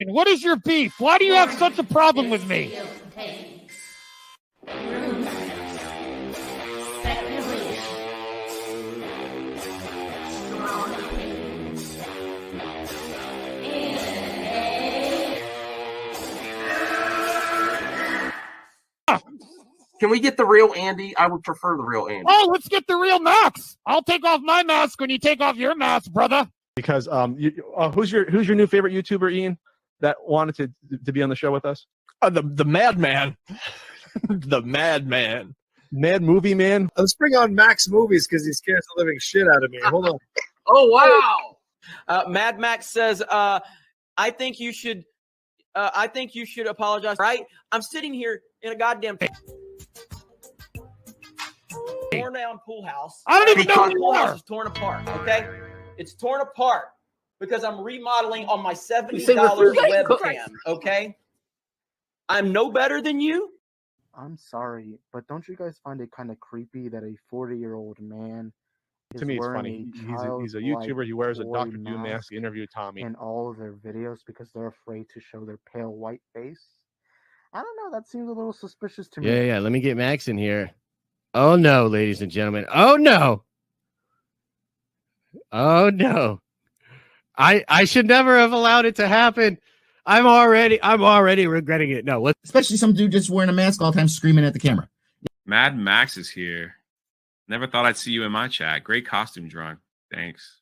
And what is your beef? Why do you have such a problem with me? Can we get the real Andy? I would prefer the real Andy. Oh, let's get the real Max. I'll take off my mask when you take off your mask, brother. Because who's your new favorite YouTuber, Ian, that wanted to be on the show with us? The Madman. The Madman. Mad Movie Man. Let's bring on Max Movies because he scares the living shit out of me. Hold on. Oh, wow. Mad Max says, I think you should apologize. Right? I'm sitting here in a goddamn torn down pool house. I don't even know the pool house is torn apart. Okay, it's torn apart because I'm remodeling on my $70 webcam. Okay, I'm no better than you. I'm sorry, but don't you guys find it kind of creepy that a 40-year-old man is To me, it's wearing funny. He's a YouTuber. He wears a Dr. Doom mask. He interviewed Tommy in all of their videos because they're afraid to show their pale white face? I don't know. That seems a little suspicious to me. Yeah. Let me get Max in here. Oh, no, ladies and gentlemen. Oh, no. Oh, no. I should never have allowed it to happen. I'm already regretting it. No, especially some dude just wearing a mask all the time screaming at the camera. Mad Max is here. Never thought I'd see you in my chat. Great costume drawing. Thanks.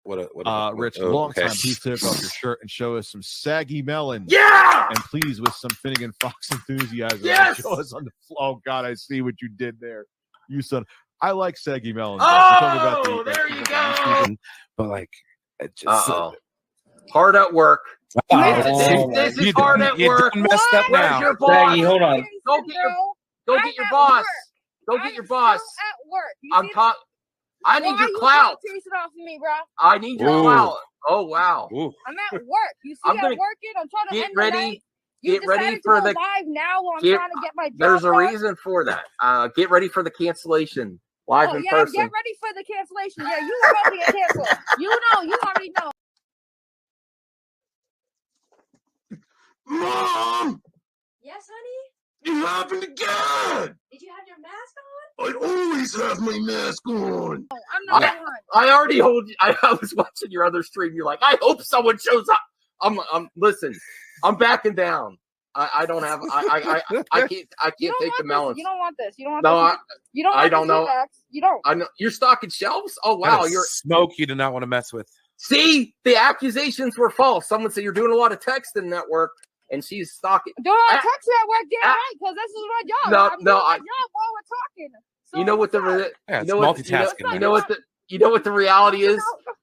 Rich, long time. Please take off your shirt and show us some saggy melon. Yeah! And please, with some Finnegan Fox enthusiasm, Yes! show us on the floor. Oh, God, I see what you did there. You son. I like saggy melon. Oh, there you go. But, like, it just... Hard at work. This is hard at work. Messed up now. Your boss? Saggy, hold on. Go get your boss. Go get your boss. At work. I'm talking. I need your clout. Chasing off of me, bro. I need your clout. Oh wow. I'm at work. You see, I'm working. I'm trying to get end ready. the night. Get ready for the live now while I'm trying to get my job There's a done. reason for that. Get ready for the cancellation live in person. Get ready for the cancellation. Yeah, you already canceled. You already know. Mom! Yes, honey? You happened again! Did you have your mask on? I always have my mask on. Oh, I'm not on. I already hold you. I was watching your other stream. You're like, I hope someone shows up. Listen, I'm backing down. I don't have I can't take the melons. You don't want this. You don't want this. You don't want I don't know. You don't. I know you're stocking shelves? Oh wow, you're smoke you do not want to mess with. See, the accusations were false. Someone said you're doing a lot of texting at work. And she's stalking. Doing a text at work, damn right, because this is my job. I'm doing my job while we're talking. So you know what multitasking. You know what the reality is?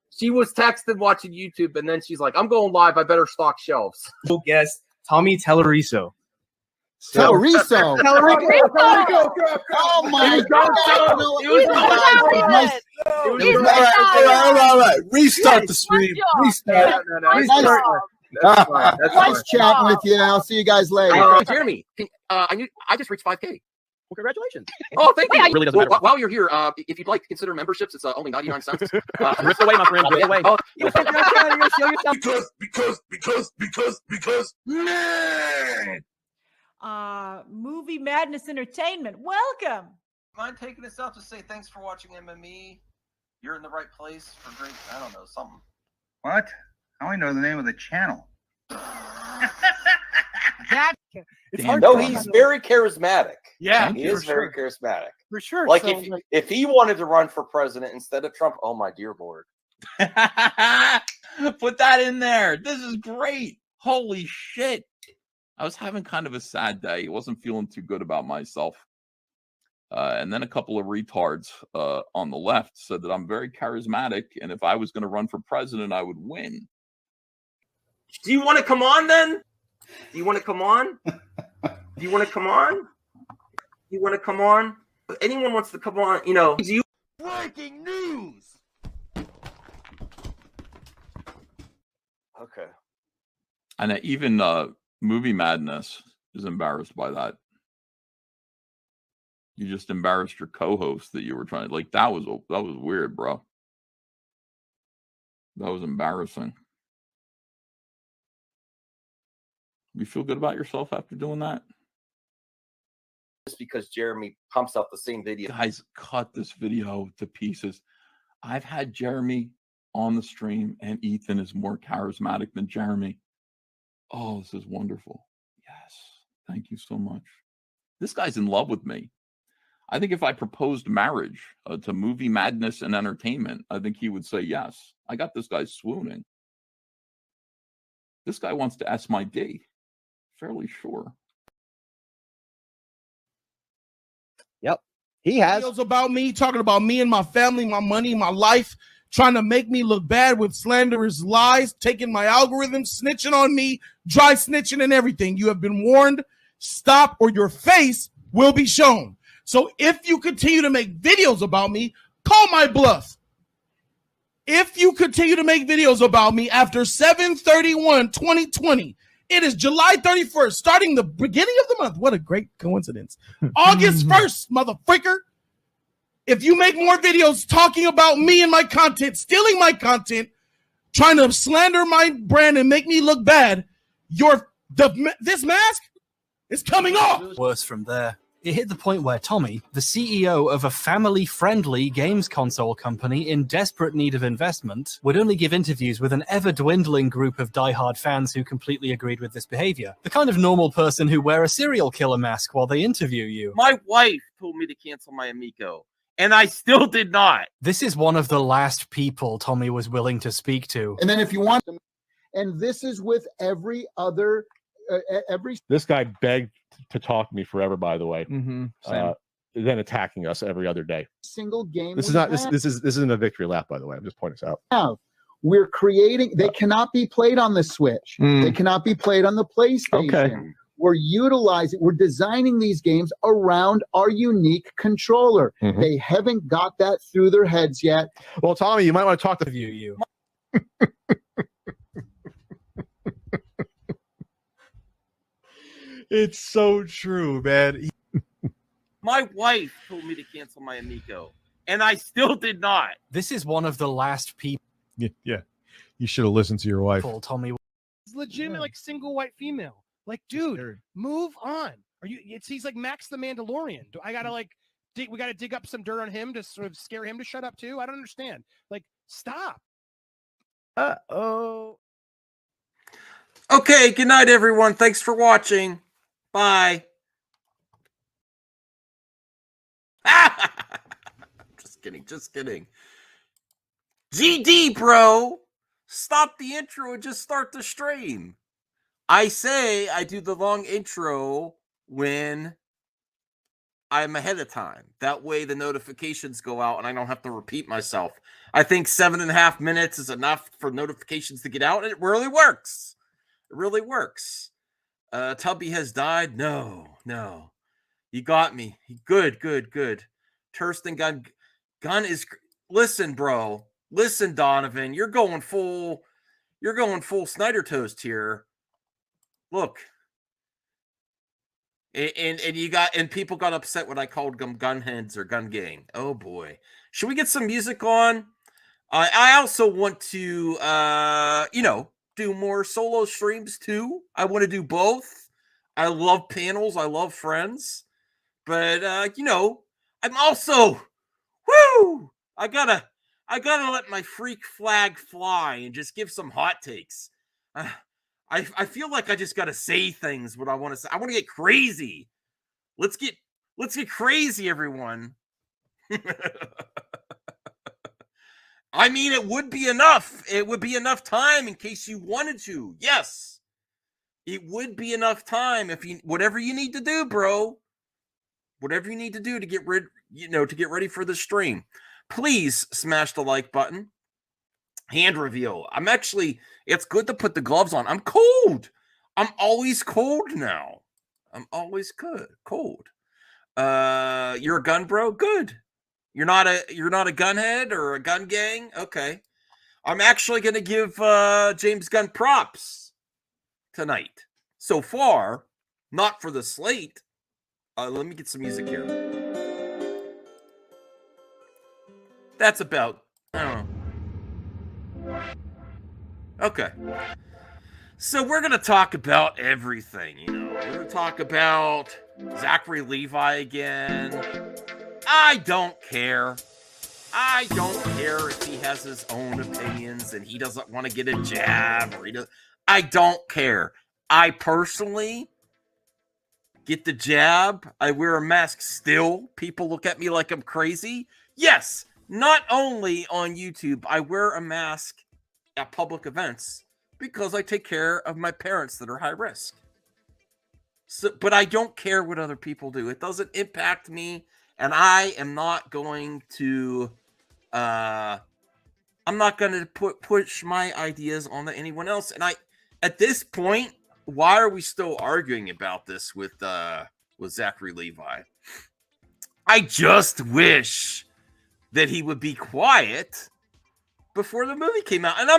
She was texting watching YouTube, and then she's like, "I'm going live. I better stock shelves." Guess Tommy Telleriso. Telleriso. Oh my God! All right. Restart the stream. Restart. That's fine. Nice chatting with you. I'll see you guys later. Jeremy, I just reached 5K. Well, congratulations. Oh, thank you. It really doesn't matter. While you're here, if you'd like to consider memberships, it's only 99 cents. Rip away, my friend. Rip away. Because, man. Movie Madness Entertainment. Welcome. Mind taking this out to say thanks for watching MME. You're in the right place for great, I don't know, something. What? I only know the name of the channel. He's very charismatic. Yeah, he is very charismatic. For sure. Like if he wanted to run for president instead of Trump, oh my dear Lord. Put that in there. This is great. Holy shit. I was having kind of a sad day. I wasn't feeling too good about myself. And then a couple of retards on the left said that I'm very charismatic, and if I was going to run for president, I would win. Do you want to come on then? Do you want to come on? If anyone wants to come on, Breaking news! Okay. And even Movie Madness is embarrassed by that. You just embarrassed your co-host that you were trying. Like that was weird, bro. That was embarrassing. You feel good about yourself after doing that? Just because Jeremy pumps out the same video. Guys, cut this video to pieces. I've had Jeremy on the stream, and Ethan is more charismatic than Jeremy. Oh, this is wonderful. Yes. Thank you so much. This guy's in love with me. I think if I proposed marriage to movie madness and entertainment, I think he would say yes. I got this guy swooning. This guy wants to S my D. Fairly sure. Yep. He has videos about me, talking about me and my family, my money, my life, trying to make me look bad with slanderous lies, taking my algorithm, snitching on me, dry snitching and everything. You have been warned. Stop or your face will be shown. So if you continue to make videos about me, call my bluff. If you continue to make videos about me after 7/31/2020, it is July 31st, starting the beginning of the month. What a great coincidence. August 1st, motherfreaker. If you make more videos talking about me and my content, stealing my content, trying to slander my brand and make me look bad, this mask is coming off. Worse from there. It hit the point where Tommy, the CEO of a family-friendly games console company in desperate need of investment, would only give interviews with an ever-dwindling group of diehard fans who completely agreed with this behavior. The kind of normal person who wear a serial killer mask while they interview you. My wife told me to cancel my Amico, and I still did not. This is one of the last people Tommy was willing to speak to. And then if you want them, and this is with every other, This guy begged to talk to me forever, by the way. Same. Then attacking us every other day. Single game. This is we not have. this isn't a victory lap, by the way. I'm just pointing this out. Now, we're creating. They cannot be played on the Switch. They cannot be played on the PlayStation. Okay. We're designing these games around our unique controller. They haven't got that through their heads yet. Well, Tommy, you might want to talk to you. It's so true, man. My wife told me to cancel my Amico, and I still did not. This is one of the last people. Yeah. You should have listened to your wife. Tommy. It's legitimate, like single white female. Like, dude, move on. He's like Max the Mandalorian. Do I gotta we gotta dig up some dirt on him to sort of scare him to shut up too? I don't understand. Like, stop. Okay, good night, everyone. Thanks for watching. Bye. Just kidding. GD, bro. Stop the intro and just start the stream. I say I do the long intro when I'm ahead of time. That way the notifications go out and I don't have to repeat myself. I think 7.5 minutes is enough for notifications to get out, and it really works. It really works. Tubby has died. No. You got me. Good. Tursten Gunn is. Listen, bro. Listen, Donovan. You're going full Snyder Toast here. Look. And people got upset when I called them gunheads or gun gang. Oh boy. Should we get some music on? I also want to do more solo streams too. I want to do both. I love panels. I love friends. But I'm also I gotta let my freak flag fly and just give some hot takes. I feel like I just gotta say things what I want to say. I want to get crazy. Let's get crazy, everyone. I mean, it would be enough. It would be enough time in case you wanted to. Yes. It would be enough time if whatever you need to do, bro. Whatever you need to do to get ready for the stream. Please smash the like button. Hand reveal. It's good to put the gloves on. I'm cold. I'm always cold now. I'm always cold. You're a gun bro? Good. You're not a gunhead or a gun gang? Okay. I'm actually going to give James Gunn props tonight. So far, not for the slate. Let me get some music here. That's about, I don't know. Okay. So we're going to talk about everything, you know. We're going to talk about Zachary Levi again. I don't care. I don't care if he has his own opinions and he doesn't want to get a jab or I don't care. I personally get the jab. I wear a mask still. People look at me like I'm crazy. Yes, not only on YouTube, I wear a mask at public events because I take care of my parents that are high risk. So, but I don't care what other people do. It doesn't impact me, and I am not going to I'm not going to push my ideas on anyone else. And at this point, why are we still arguing about this with Zachary Levi? I just wish that he would be quiet before the movie came out. And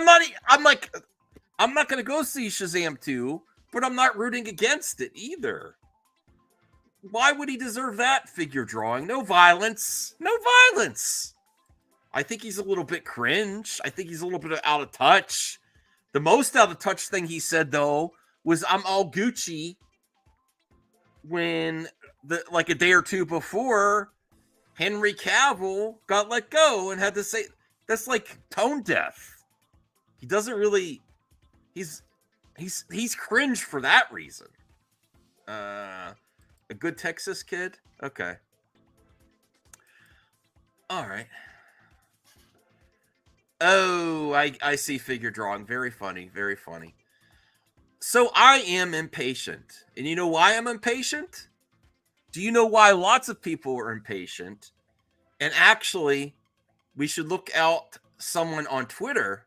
I'm not going to go see Shazam 2, but I'm not rooting against it either. Why would he deserve that figure drawing? No violence. No violence. I think he's a little bit cringe. I think he's a little bit out of touch. The most out of touch thing he said, though, was I'm all Gucci when like a day or two before Henry Cavill got let go and had to say that's like tone deaf. He doesn't really he's cringe for that reason. A good Texas kid? Okay. All right. Oh, I see figure drawing. Very funny. Very funny. So I am impatient. And you know why I'm impatient? Do you know why lots of people are impatient? And actually, we should look out someone on Twitter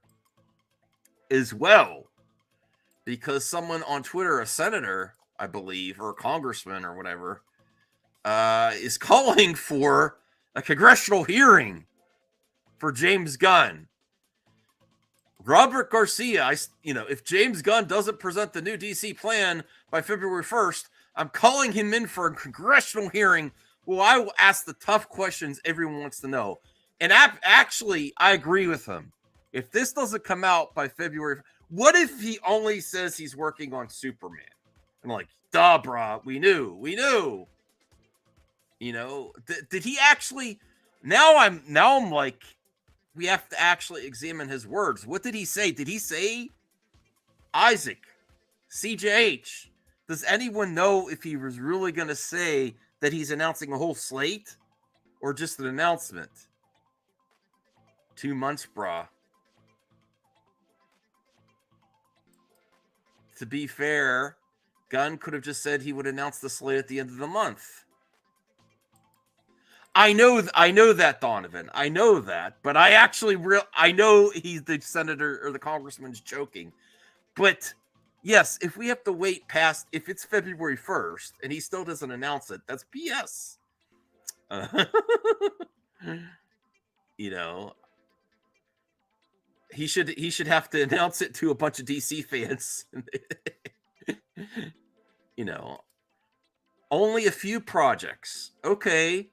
as well. Because someone on Twitter, a senator, I believe, or a congressman or whatever, is calling for a congressional hearing for James Gunn. Robert Garcia, if James Gunn doesn't present the new DC plan by February 1st, I'm calling him in for a congressional hearing. Well, I will ask the tough questions everyone wants to know. And actually, I agree with him. If this doesn't come out by February, what if he only says he's working on Superman? I'm like, duh, brah, we knew. You know, did he actually? Now I'm like, we have to actually examine his words. What did he say? Did he say Isaac, CJH? Does anyone know if he was really going to say that he's announcing a whole slate or just an announcement? 2 months, brah. To be fair, Gunn could have just said he would announce the slate at the end of the month. I know that, Donovan. I know that, but I know he's the senator or the congressman's joking. But yes, if we have to wait past, if it's February 1st and he still doesn't announce it, that's BS. You know, he should have to announce it to a bunch of DC fans. You know, only a few projects. Okay.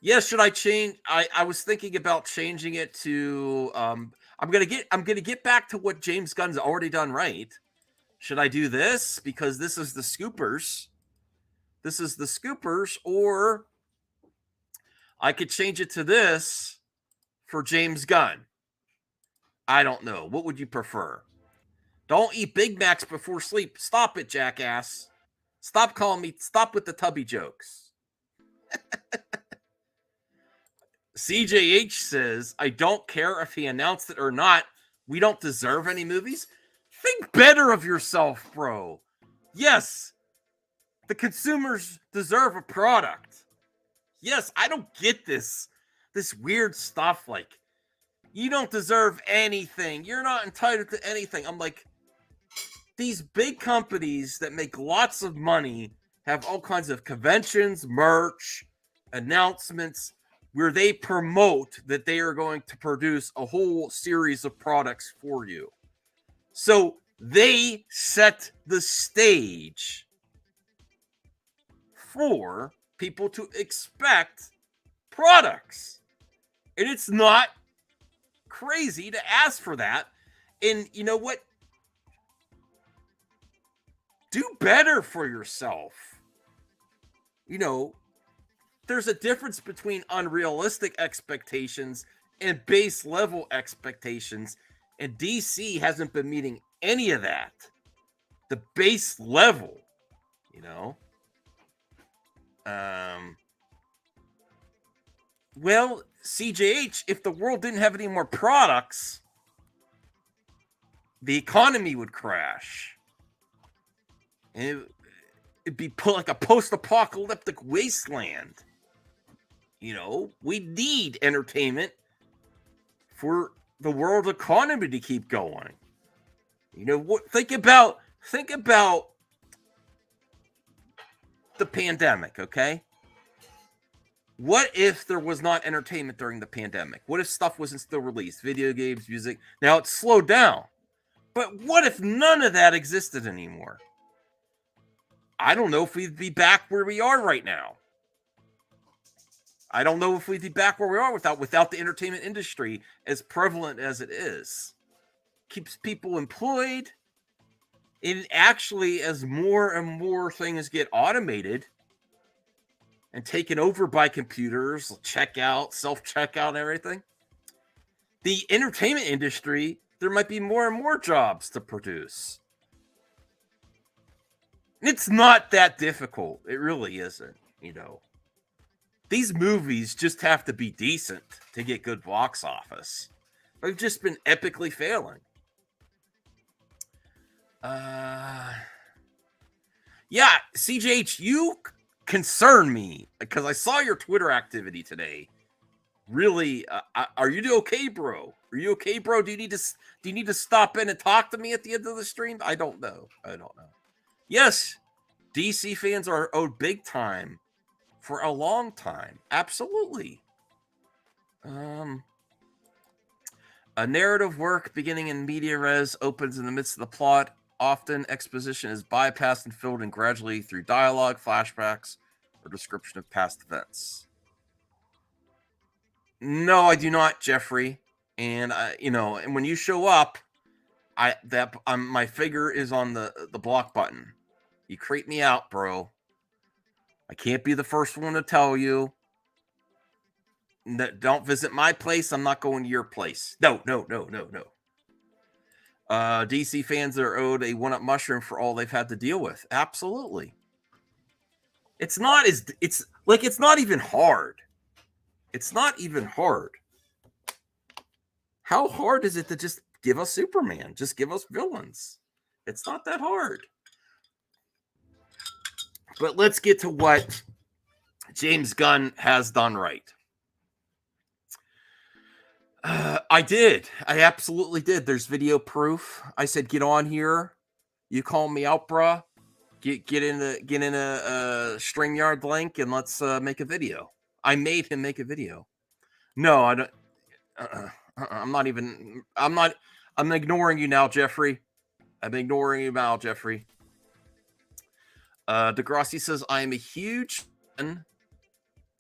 Yeah, should I change? I was thinking about changing it to I'm gonna get back to what James Gunn's already done right. Should I do this? Because this is the Scoopers. This is the Scoopers, or I could change it to this for James Gunn. I don't know. What would you prefer? Don't eat Big Macs before sleep. Stop it, jackass. Stop with the tubby jokes. CJH says, I don't care if he announced it or not. We don't deserve any movies. Think better of yourself, bro. Yes, the consumers deserve a product. Yes, I don't get this weird stuff like, you don't deserve anything. You're not entitled to anything. I'm like, these big companies that make lots of money have all kinds of conventions, merch, announcements, where they promote that they are going to produce a whole series of products for you. So they set the stage for people to expect products. And it's not crazy to ask for that. And you know what? do better for yourself. You know, there's a difference between unrealistic expectations and base level expectations, and DC hasn't been meeting any of that. The base level, you know. Well, CJH, if the world didn't have any more products, the economy would crash. And it'd be put like a post-apocalyptic wasteland. You know, we need entertainment for the world economy to keep going. You know, think about the pandemic, okay? What if there was not entertainment during the pandemic? What if stuff wasn't still released? Video games, music. Now it's slowed down. But what if none of that existed anymore? I don't know if we'd be back where we are right now. I don't know if we'd be back where we are without the entertainment industry as prevalent as it is. Keeps people employed. And actually, as more and more things get automated and taken over by computers, checkout, self-checkout, and everything, the entertainment industry, there might be more and more jobs to produce. It's not that difficult. It really isn't, you know. These movies just have to be decent to get good box office. They've just been epically failing. Yeah, CJH, you concern me because I saw your Twitter activity today. Really, are you okay, bro? Are you okay, bro? Do you need to stop in and talk to me at the end of the stream? I don't know. Yes, DC fans are owed big time for a long time. Absolutely. A narrative work beginning in media res opens in the midst of the plot. Often exposition is bypassed and filled in gradually through dialogue, flashbacks, or description of past events. No, I do not, Jeffrey. And and when you show up, my figure is on the block button. You creep me out, bro. I can't be the first one to tell you. Don't visit my place. I'm not going to your place. No. DC fans are owed a one-up mushroom for all they've had to deal with. Absolutely. It's not even hard. It's not even hard. How hard is it to just give us Superman? Just give us villains. It's not that hard. But let's get to what James Gunn has done right. I did. I absolutely did. There's video proof. I said, get on here. You call me out, bruh. Get in a StreamYard link and let's make a video. I made him make a video. No, I don't. I'm ignoring you now, Jeffrey. I'm ignoring you now, Jeffrey. Degrassi says, I am a huge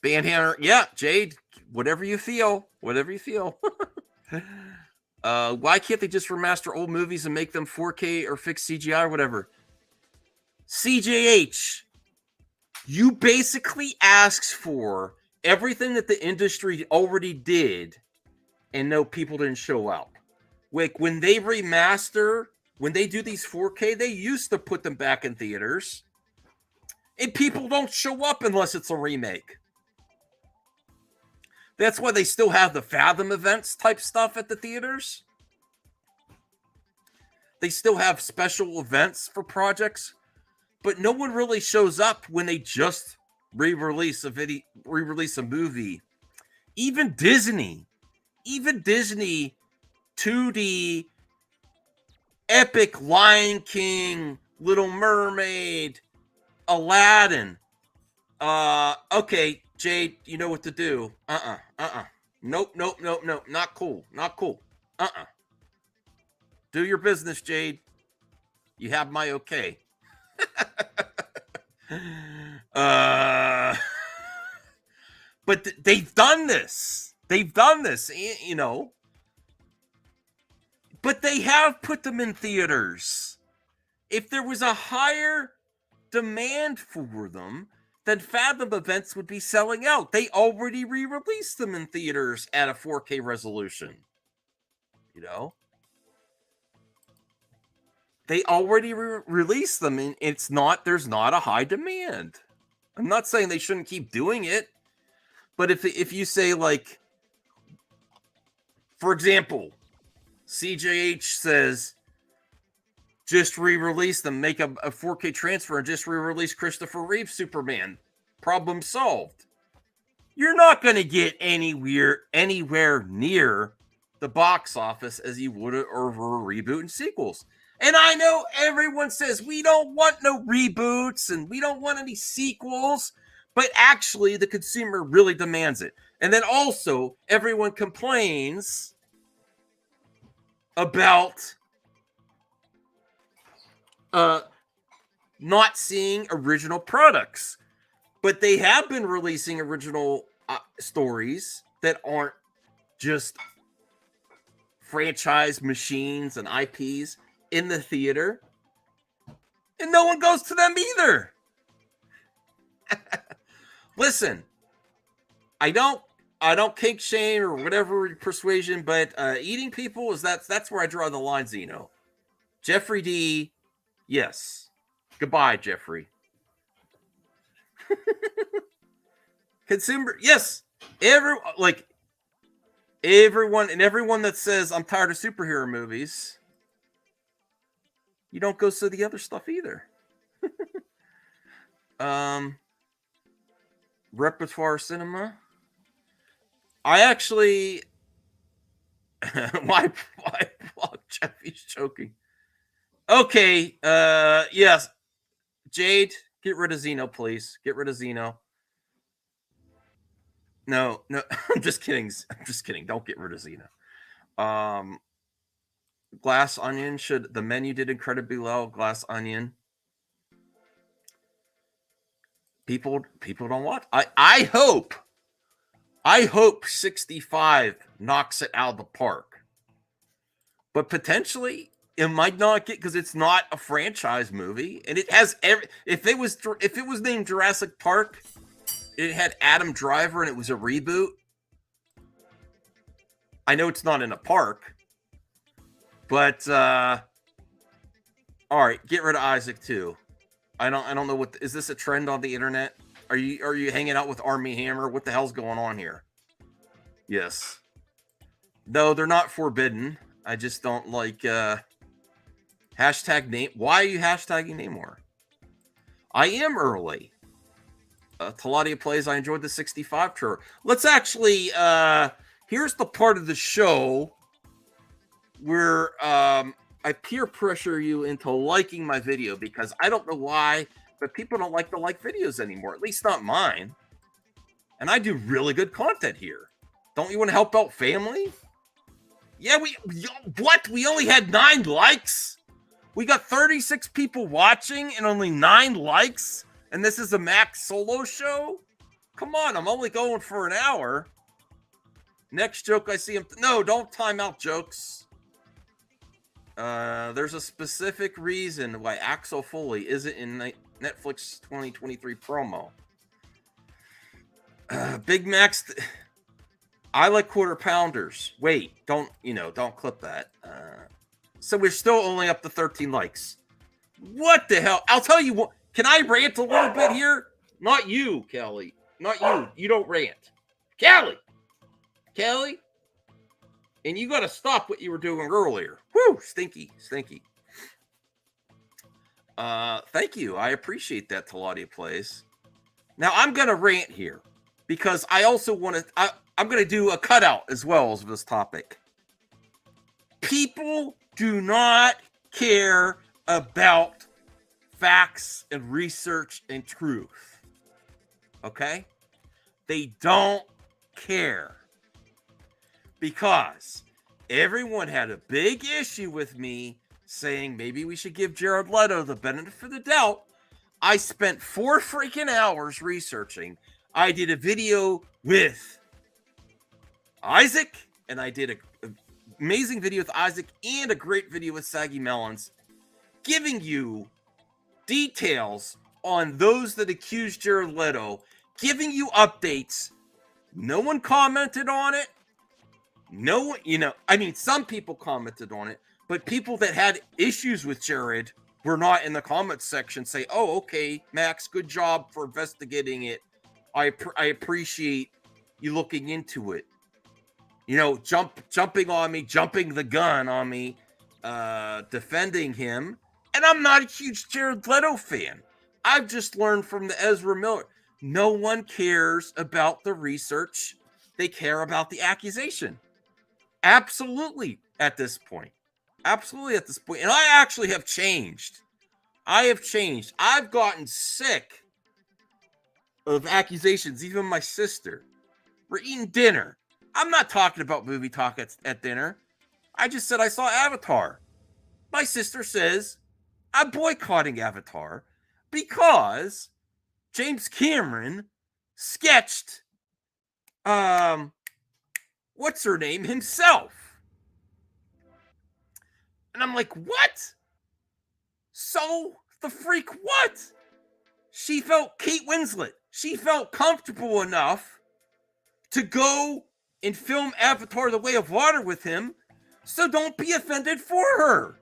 Bandhammer. Yeah, Jade, whatever you feel. Why can't they just remaster old movies and make them 4K or fix CGI or whatever? CJH, you basically asked for everything that the industry already did, and no, people didn't show up. Like, when they remaster, when they do these 4K, they used to put them back in theaters. And people don't show up unless it's a remake. That's why they still have the Fathom events type stuff at the theaters. They still have special events for projects, but no one really shows up when they just re-release a movie. Even Disney 2D, epic Lion King, Little Mermaid, Aladdin. Okay, Jade, you know what to do. Nope. Not cool. Do your business, Jade. You have my okay. But they've done this. You know. But they have put them in theaters. If there was a higher demand for them, then Fathom events would be selling out. They already re-released them in theaters at a 4K resolution. You know? They already released them, and there's not a high demand. I'm not saying they shouldn't keep doing it, but if you say, like, for example, CJH says, just re-release them, make a 4K transfer, and just re-release Christopher Reeve Superman. Problem solved. You're not going to get anywhere near the box office as you would over a reboot and sequels. And I know everyone says we don't want no reboots and we don't want any sequels, but actually the consumer really demands it. And then also everyone complains about not seeing original products, but they have been releasing original stories that aren't just franchise machines and IPs in the theater, and no one goes to them either. Listen, I don't kink shame or whatever persuasion, but eating people that's where I draw the line, Zeno. Jeffrey D, yes. Goodbye, Jeffrey. Consumer, yes. Everyone that says I'm tired of superhero movies, you don't go see the other stuff either. Repertoire cinema. I actually why Jeffy's choking. Okay, yes. Jade, get rid of Zeno, please. Get rid of Zeno. No, I'm just kidding. Don't get rid of Zeno. Glass Onion, the menu did incredibly well. Glass Onion. People don't watch. I hope 65 knocks it out of the park. But potentially it might not get, because it's not a franchise movie, and it has if it was named Jurassic Park, it had Adam Driver and it was a reboot. I know it's not in a park, but all right, get rid of Isaac too. I don't know is this a trend on the internet? Are you hanging out with Army Hammer? What the hell's going on here? Yes. No, they're not forbidden. I just don't like hashtag name. Why are you hashtagging Namor? I am early. Taladia plays. I enjoyed the 65 tour. Let's actually here's the part of the show where I peer pressure you into liking my video, because I don't know why, but people don't like to like videos anymore, at least not mine. And I do really good content here. Don't you want to help out family? Yeah, we only had 9 likes. We got 36 people watching and only 9 likes. And this is a Max solo show? Come on, I'm only going for an hour. Next joke I see him. No, don't time out jokes. There's a specific reason why Axel Foley isn't in Netflix 2023 promo. Big Max. I like quarter pounders. Wait, don't clip that. So we're still only up to 13 likes. What the hell? I'll tell you what. Can I rant a little bit here? Not you, Kelly. Not you. You don't rant. Kelly. And you got to stop what you were doing earlier. Woo, stinky. Thank you. I appreciate that, Taladia plays. Now I'm going to rant here because I also want to. I'm going to do a cutout as well as this topic. People do not care about facts and research and truth. Okay? They don't care. Because everyone had a big issue with me saying maybe we should give Jared Leto the benefit of the doubt. I spent 4 freaking hours researching. I did a video with Isaac, and I did an amazing video with Isaac and a great video with Saggy Melons giving you details on those that accused Jared Leto, giving you updates. No one commented on it. No one, I mean, some people commented on it, but people that had issues with Jared were not in the comments section say, oh, okay, Max, good job for investigating it. I appreciate you looking into it. Jumping on me, jumping the gun on me, defending him. And I'm not a huge Jared Leto fan. I've just learned from the Ezra Miller. No one cares about the research. They care about the accusation. Absolutely at this point. Absolutely at this point. And I actually have changed. I've gotten sick of accusations. Even my sister. We're eating dinner. I'm not talking about movie talk at dinner. I just said I saw Avatar. My sister says I'm boycotting Avatar because James Cameron sketched what's her name himself. And I'm like, what? So the freak what? She felt Kate Winslet. She felt comfortable enough to go and film Avatar: The Way of Water with him. So don't be offended for her.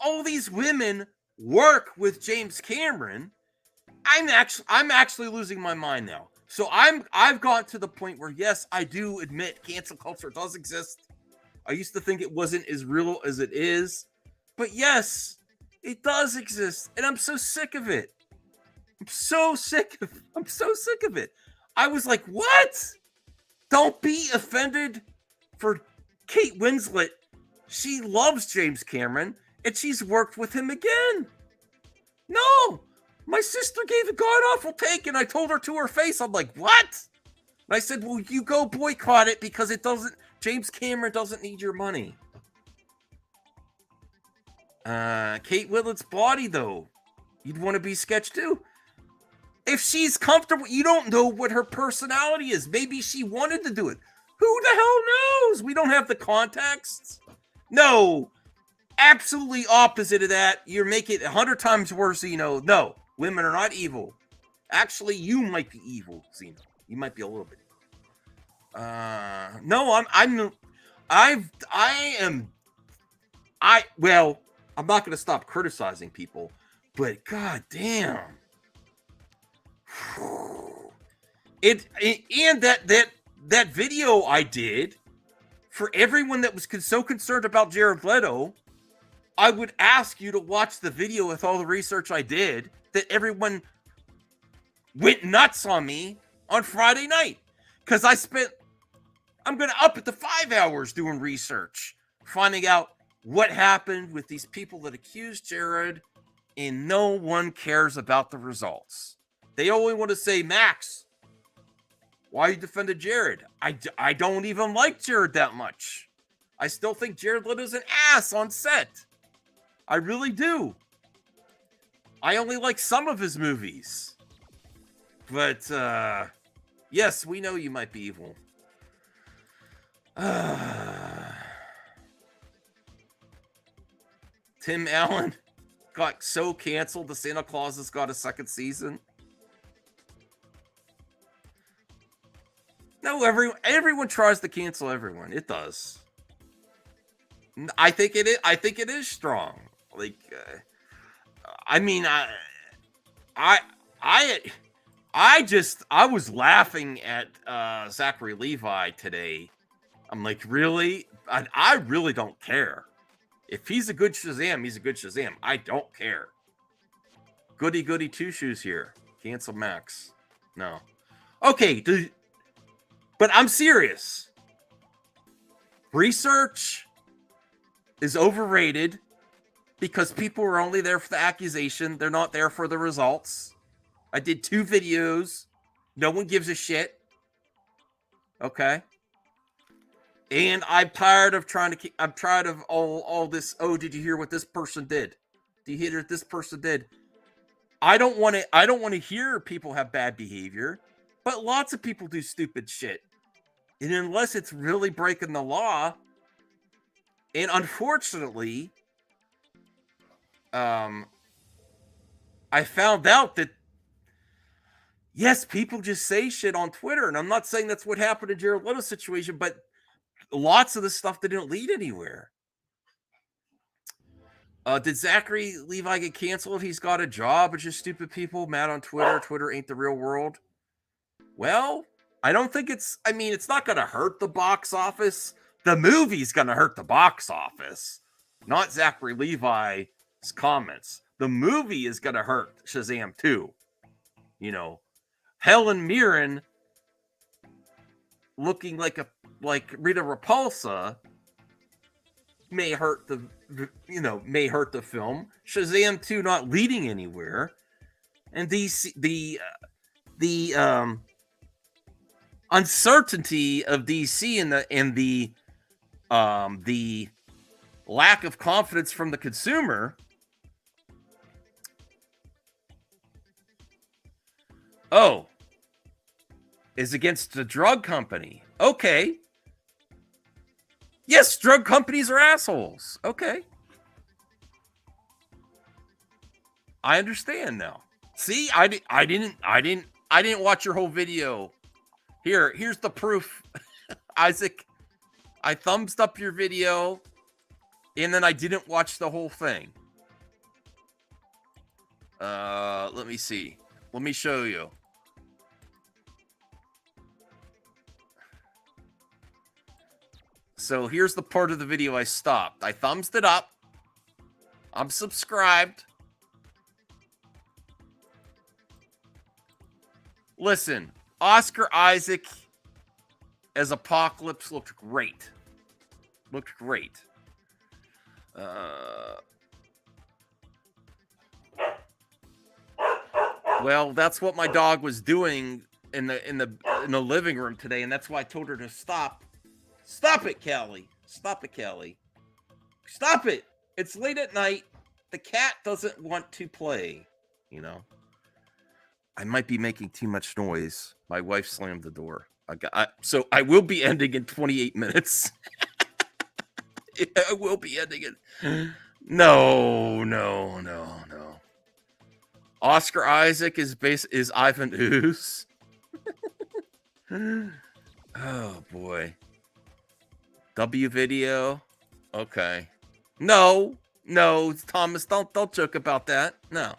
All these women work with James Cameron. I'm actually losing my mind now. So I've gotten to the point where, yes, I do admit cancel culture does exist. I used to think it wasn't as real as it is. But yes, it does exist. And I'm so sick of it. I'm so sick of it. I was like, what? Don't be offended for Kate Winslet. She loves James Cameron, and she's worked with him again. No, my sister gave a god-awful take, and I told her to her face, I'm like, what? And I said, well, you go boycott it because James Cameron doesn't need your money. Kate Winslet's body, though. You'd want to be sketched too. If she's comfortable, you don't know what her personality is. Maybe she wanted to do it. Who the hell knows? We don't have the context. No, absolutely opposite of that. You're making it 100 times worse, Zeno. No, women are not evil. Actually, you might be evil, Zeno. You might be a little bit. No, I'm not going to stop criticizing people, but god damn. And that video I did for everyone that was so concerned about Jared Leto, I would ask you to watch the video with all the research I did that everyone went nuts on me on Friday night. Because I'm going to up it to 5 hours doing research, finding out what happened with these people that accused Jared, and no one cares about the results. They only want to say, Max, why you defended Jared? I don't even like Jared that much. I still think Jared Leto's an ass on set. I really do. I only like some of his movies. But, yes, we know you might be evil. Tim Allen got so canceled the Santa Claus has got a second season. No, everyone tries to cancel everyone. It does. I think it is strong. Like, I mean, I was laughing at Zachary Levi today. I'm like, really? I really don't care. If he's a good Shazam, he's a good Shazam. I don't care. Goody goody two shoes here. Cancel Max. No. Okay, but I'm serious. Research is overrated because people are only there for the accusation. They're not there for the results. I did 2 videos. No one gives a shit. Okay. And I'm tired of all this. Oh, did you hear what this person did? Do you hear what this person did? I don't want to hear people have bad behavior, but lots of people do stupid shit. And unless it's really breaking the law, and unfortunately, I found out that yes, people just say shit on Twitter, and I'm not saying that's what happened in Jared Leto's situation, but lots of the stuff didn't lead anywhere. Did Zachary Levi get canceled if he's got a job? It's just stupid people mad on Twitter. Twitter ain't the real world. Well, I don't think it's not going to hurt the box office. The movie's going to hurt the box office, not Zachary Levi's comments. The movie is going to hurt Shazam 2. You know, Helen Mirren looking like Rita Repulsa may hurt the film. Shazam 2 not leading anywhere, and the uncertainty of DC and the lack of confidence from the consumer. Oh, is against the drug company. Okay. Yes, drug companies are assholes. Okay. I understand now. See, I didn't watch your whole video. Here's the proof. Isaac, I thumbs up your video and then I didn't watch the whole thing. Let me see. Let me show you. So here's the part of the video I stopped. I thumbs it up. I'm subscribed. Listen, Oscar Isaac as Apocalypse looked great. Well, that's what my dog was doing in the living room today, and that's why I told her to stop. Stop it, Callie. Stop it, Callie. Stop it. It's late at night. The cat doesn't want to play, you know. I might be making too much noise. My wife slammed the door. So I will be ending in 28 minutes. I will be ending it. No. Oscar Isaac is Ivan Ooze. Oh boy. W video. Okay. No, Thomas, don't joke about that. No.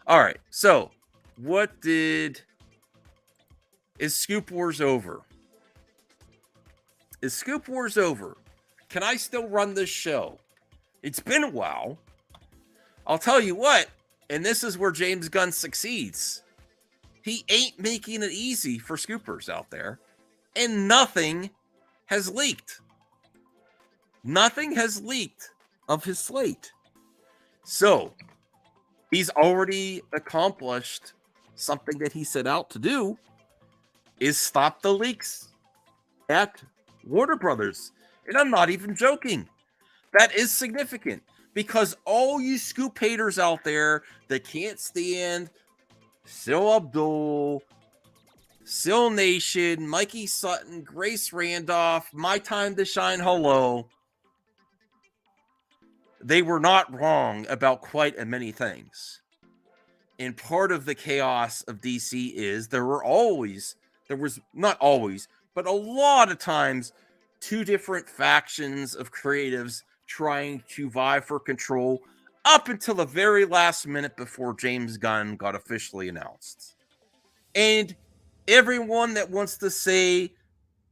All right. So, is Scoop Wars over? Is Scoop Wars over? Can I still run this show? It's been a while. I'll tell you what, and this is where James Gunn succeeds. He ain't making it easy for scoopers out there, and nothing has leaked. Nothing has leaked of his slate. So, he's already accomplished something that he set out to do, is stop the leaks at Warner Brothers. And I'm not even joking. That is significant because all you Scoop haters out there that can't stand Sil Abdul, Sil Nation, Mikey Sutton, Grace Randolph, My Time to Shine, hello. They were not wrong about quite many things. And part of the chaos of DC is there was not always, but a lot of times, two different factions of creatives trying to vie for control up until the very last minute before James Gunn got officially announced. And everyone that wants to say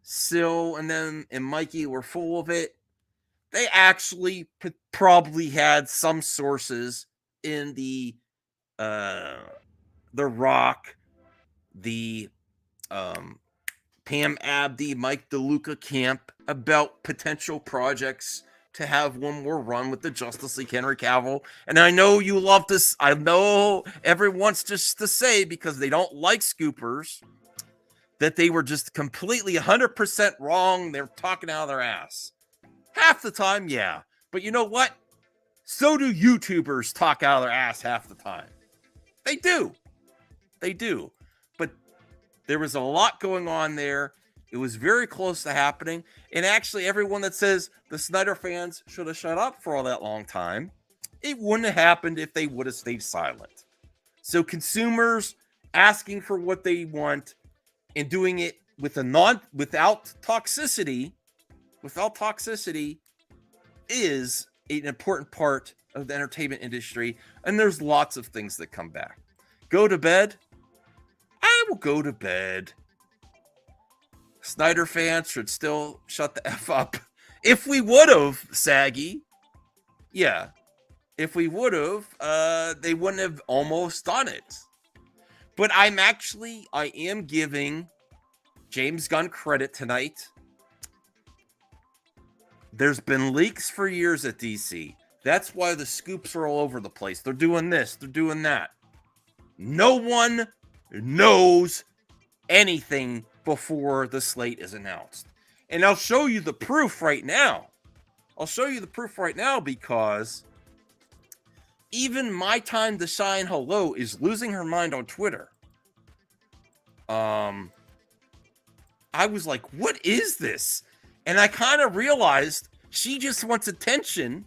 Sil and them and Mikey were full of it, they actually probably had some sources in the Rock, the Pam Abdi, Mike DeLuca camp about potential projects to have one more run with the Justice League, Henry Cavill. And I know you love this. I know everyone wants just to say, because they don't like scoopers, that they were just completely 100% wrong. They're talking out of their ass. Half the time, yeah. But you know what? So do YouTubers talk out of their ass half the time. They do. But there was a lot going on there. It was very close to happening. And actually, everyone that says the Snyder fans should have shut up for all that long time It wouldn't have happened if they would have stayed silent. So consumers asking for what they want and doing it without toxicity is an important part of the entertainment industry. And there's lots of things that come back. Go to bed. I will go to bed. Snyder fans should still shut the F up. If we would have, Saggy, yeah. If we would have, they wouldn't have almost done it. But I am giving James Gunn credit tonight. There's been leaks for years at DC. That's why the scoops are all over the place. They're doing this, they're doing that. No one knows anything before the slate is announced. And I'll show you the proof right now. Because even My Time to Shine Hello is losing her mind on Twitter. I was like, what is this? And I kind of realized she just wants attention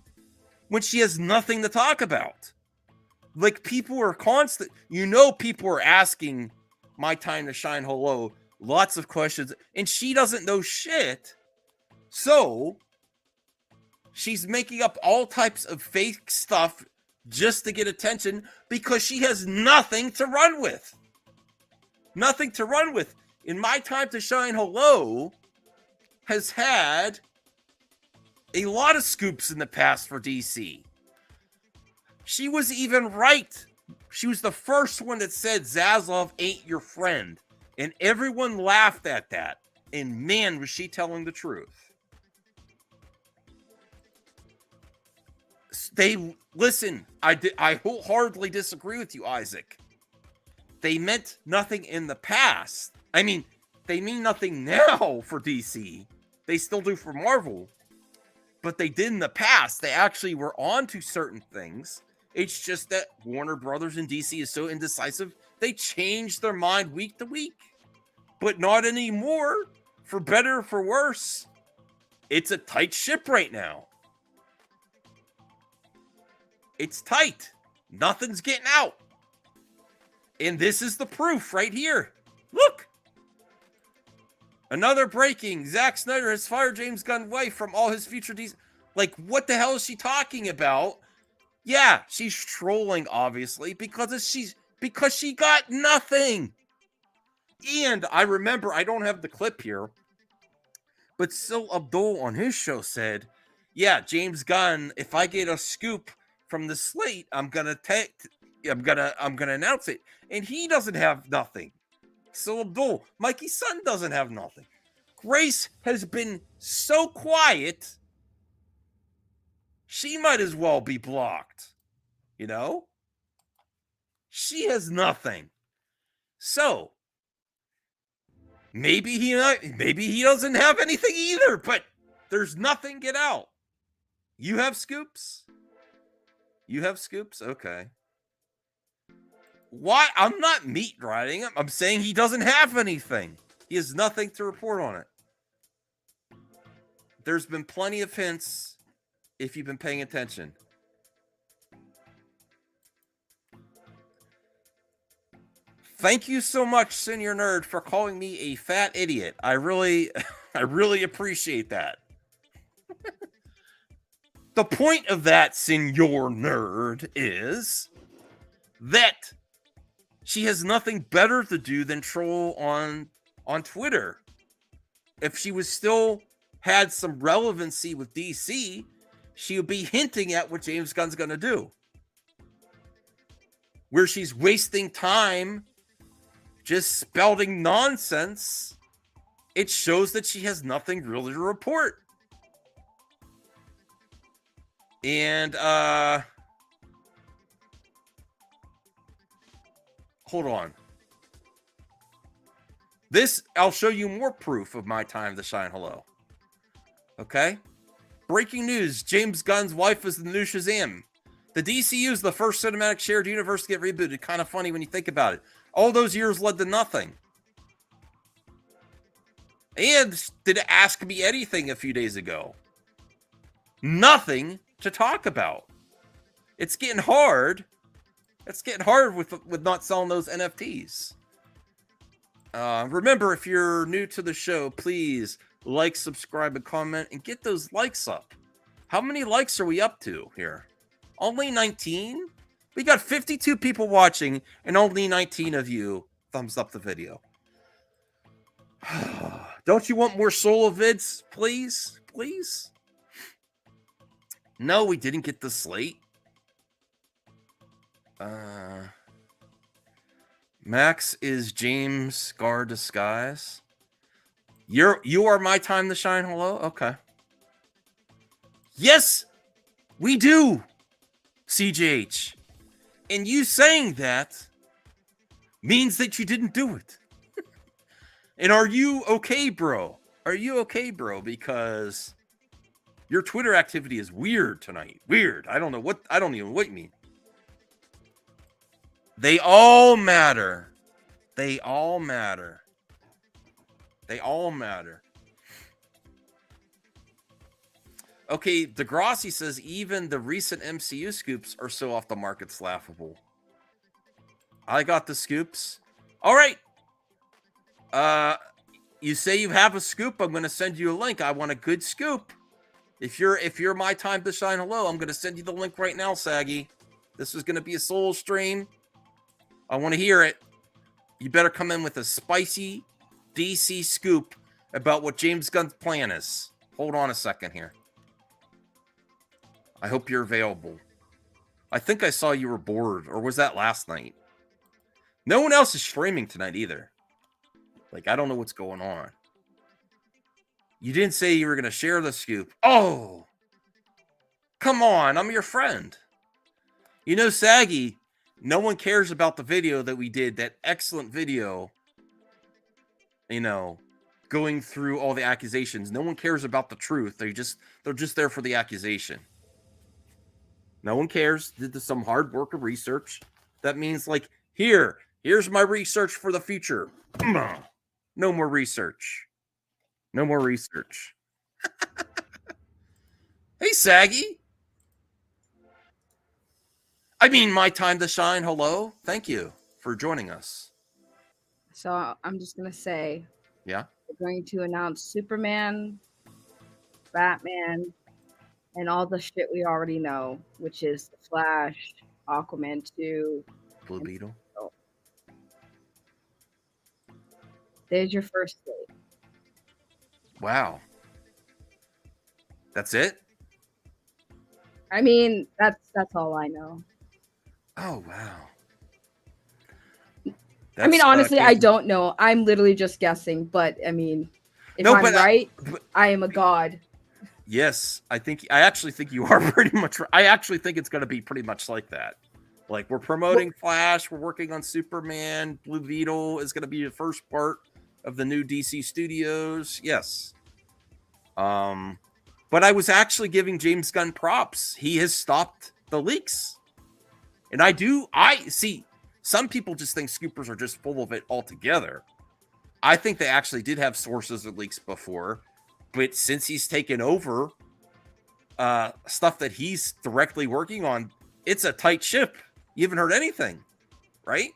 when she has nothing to talk about. Like, people are people are asking My Time to Shine Hello lots of questions, and she doesn't know shit. So she's making up all types of fake stuff just to get attention because she has nothing to run with. Nothing to run with. In My Time to Shine Hello has had a lot of scoops in the past for DC. She was even right. She was the first one that said Zaslav ain't your friend. And everyone laughed at that. And man, was she telling the truth. Listen, I wholeheartedly disagree with you, Isaac. They meant nothing in the past. I mean, they mean nothing now for DC. They still do for Marvel. But they did in the past. They actually were on to certain things. It's just that Warner Brothers and DC is so indecisive, they change their mind week to week. But not anymore. For better or for worse. It's a tight ship right now. It's tight. Nothing's getting out. And this is the proof right here. Look. Another breaking. Zack Snyder has fired James Gunn's wife from all his future DC. Like, what the hell is she talking about? Yeah, she's trolling, obviously, because she got nothing. And I remember, I don't have the clip here, but Sil Abdul on his show said, yeah, James Gunn, if I get a scoop from the slate, I'm gonna announce it. And he doesn't have nothing. Sil Abdul, Mikey's son, doesn't have nothing. Grace has been so quiet, she might as well be blocked. You know? She has nothing. So, maybe he doesn't have anything either, but there's nothing get out. You have scoops? You have scoops? Okay. Why? I'm not meat riding him. I'm saying he doesn't have anything. He has nothing to report on it. There's been plenty of hints if you've been paying attention. Thank you so much, Senior Nerd, for calling me a fat idiot. I really appreciate that. The point of that, Senior Nerd, is that she has nothing better to do than troll on Twitter. If she was still had some relevancy with DC, she would be hinting at what James Gunn's going to do. Where she's wasting time just spouting nonsense, it shows that she has nothing really to report. And, hold on. I'll show you more proof of My Time to Shine Hello. Okay? Breaking news. James Gunn's wife is the new Shazam. The DCU is the first cinematic shared universe to get rebooted. Kind of funny when you think about it. All those years led to nothing. And did it Ask Me Anything a few days ago? Nothing to talk about. It's getting hard. It's getting hard with not selling those NFTs. Remember, if you're new to the show, please like, subscribe, and comment, and get those likes up. How many likes are we up to here? Only 19? We got 52 people watching, and only 19 of you thumbs up the video. Don't you want more solo vids, please? Please? No, we didn't get the slate. Max is James Gar disguise. You are my time to shine. Hello? Okay. Yes, we do, CJH. And you saying that means that you didn't do it. And are you okay, bro? Are you okay, bro? Because your Twitter activity is weird tonight. Weird. I don't even know what you mean. They all matter. They all matter. They all matter. Okay, Degrassi says even the recent MCU scoops are so off the market, it's laughable. I got the scoops. All right. You say you have a scoop, I'm going to send you a link. I want a good scoop. If you're my time to shine, hello, I'm going to send you the link right now, Saggy. This is going to be a solo stream. I want to hear it. You better come in with a spicy DC scoop about what James Gunn's plan is. Hold on a second here. I hope you're available. I think I saw you were bored, or was that last night? No one else is streaming tonight either. Like, I don't know what's going on. You didn't say you were going to share the scoop. Oh! Come on, I'm your friend. You know, Saggy, no one cares about the video that we did, that excellent video, you know, going through all the accusations. No one cares about the truth. They're just there for the accusation. No one cares. Did some hard work of research. That means, like, here's my research for the future. No more research. No more research. Hey, Saggy. I mean, my time to shine. Hello. Thank you for joining us. So I'm just going to say. Yeah. We're going to announce Superman, Batman, and all the shit we already know, which is The Flash, Aquaman 2, Blue Beetle. There's your first slate. Wow. That's it? I mean, that's all I know. Oh, wow. I mean, honestly, I don't know. I'm literally just guessing, but I mean, if I'm right, I am a god. Yes, I actually think you are pretty much right. I actually think it's going to be pretty much like that. Like, we're promoting Flash, we're working on Superman, Blue Beetle is going to be the first part of the new DC Studios. Yes. But I was actually giving James Gunn props. He has stopped the leaks. And I see some people just think scoopers are just full of it altogether. I think they actually did have sources of leaks before, but since he's taken over stuff that he's directly working on, it's a tight ship. You haven't heard anything, right?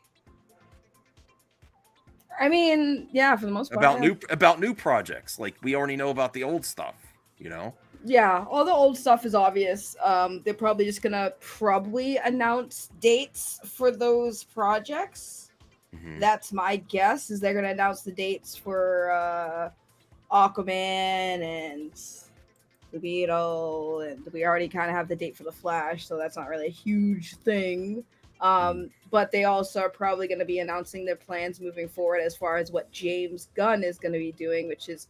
I mean, yeah, for the most part. About new projects. Like, we already know about the old stuff, you know? Yeah, all the old stuff is obvious. They're probably just gonna announce dates for those projects. Mm-hmm. That's my guess. Is they're gonna announce the dates for Aquaman and the Beetle, and we already kind of have the date for the Flash, so that's not really a huge thing. But they also are probably going to be announcing their plans moving forward as far as what James Gunn is going to be doing, which is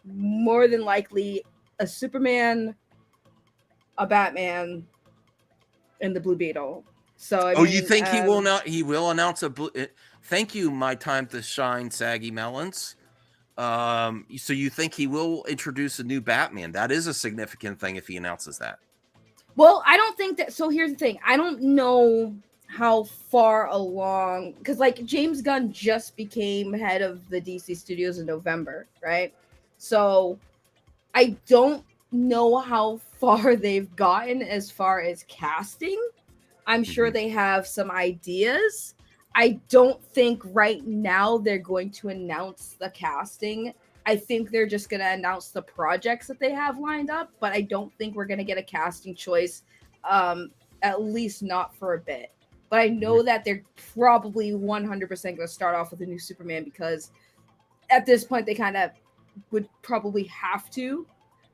more than likely a Superman, a Batman, and the Blue Beetle. So I mean, you think he will not? He will announce a blue. Thank you, my time to shine, Saggy Melons. So you think he will introduce a new Batman? That is a significant thing if he announces that. Well, I don't think that. So here's the thing. I don't know how far along, because like James Gunn just became head of the DC Studios in November, right? So I don't know how far they've gotten as far as casting. I'm sure they have some ideas. I don't think right now they're going to announce the casting. I think they're just going to announce the projects that they have lined up, but I don't think we're going to get a casting choice, at least not for a bit. But I know that they're probably 100% going to start off with a new Superman, because at this point they kind of would probably have to,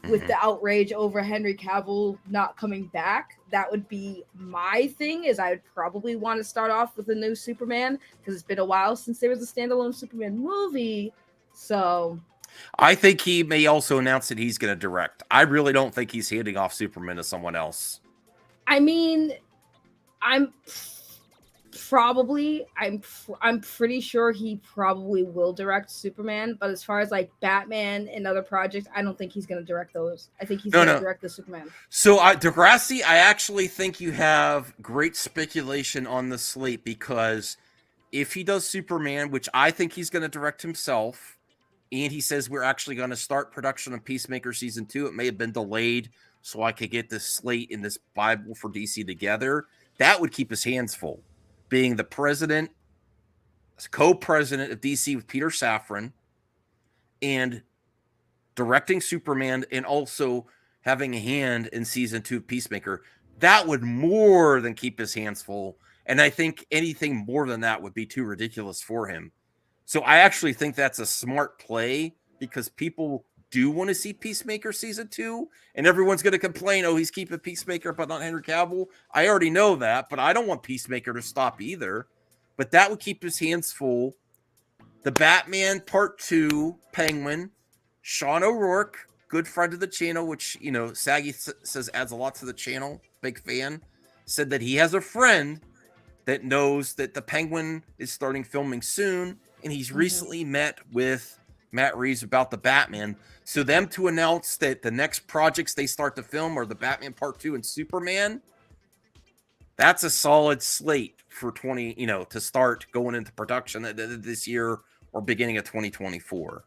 with the outrage over Henry Cavill not coming back. That would be my thing, is I would probably want to start off with a new Superman, because it's been a while since there was a standalone Superman movie. So I think he may also announce that he's going to direct. I really don't think he's handing off Superman to someone else. I mean, I'm pretty sure he probably will direct Superman, but as far as like Batman and other projects, I don't think he's going to direct those. I think he's going to direct the Superman. So, Degrassi, I actually think you have great speculation on the slate, because if he does Superman, which I think he's going to direct himself, and he says we're actually going to start production on Peacemaker Season 2, it may have been delayed so I could get this slate and this Bible for DC together, that would keep his hands full. Being the president, co-president of DC with Peter Safran, and directing Superman, and also having a hand in Season 2 of Peacemaker, that would more than keep his hands full. And I think anything more than that would be too ridiculous for him. So I actually think that's a smart play, because people do want to see Peacemaker Season 2, and everyone's going to complain, oh, he's keeping Peacemaker but not Henry Cavill. I already know that, but I don't want Peacemaker to stop either. But that would keep his hands full. The Batman Part 2 Penguin, Sean O'Rourke, good friend of the channel, which, you know, Saggy says adds a lot to the channel, big fan, said that he has a friend that knows that the Penguin is starting filming soon, and he's recently met with Matt Reeves about the Batman. So them to announce that the next projects they start to film are the Batman Part 2 and Superman, that's a solid slate for to start going into production this year or beginning of 2024,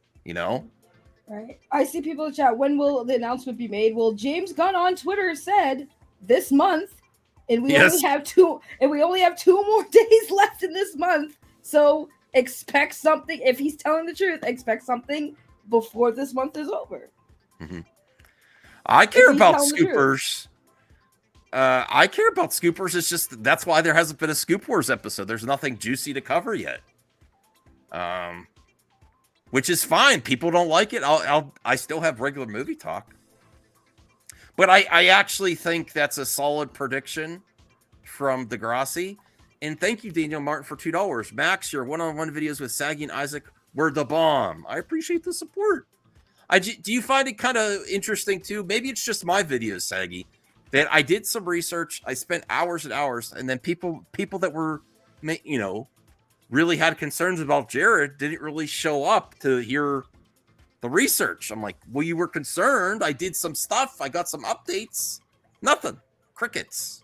Right. I see people in chat. When will the announcement be made? Well, James Gunn on Twitter said this month, and we only have two more days left in this month. So expect something. If he's telling the truth, expect something before this month is over. I care about Scoopers. I care about Scoopers. It's just that's why there hasn't been a Scoop Wars episode. There's nothing juicy to cover yet. Which is fine. People don't like it. I still have regular movie talk. But I actually think that's a solid prediction from Degrassi. And thank you, Daniel Martin, for $2. Max, your one-on-one videos with Saggy and Isaac were the bomb. I appreciate the support. Do you find it kind of interesting, too? Maybe it's just my videos, Saggy, that I did some research. I spent hours and hours, and then people that were, really had concerns about Jared didn't really show up to hear the research. I'm like, well, you were concerned. I did some stuff. I got some updates. Nothing. Crickets.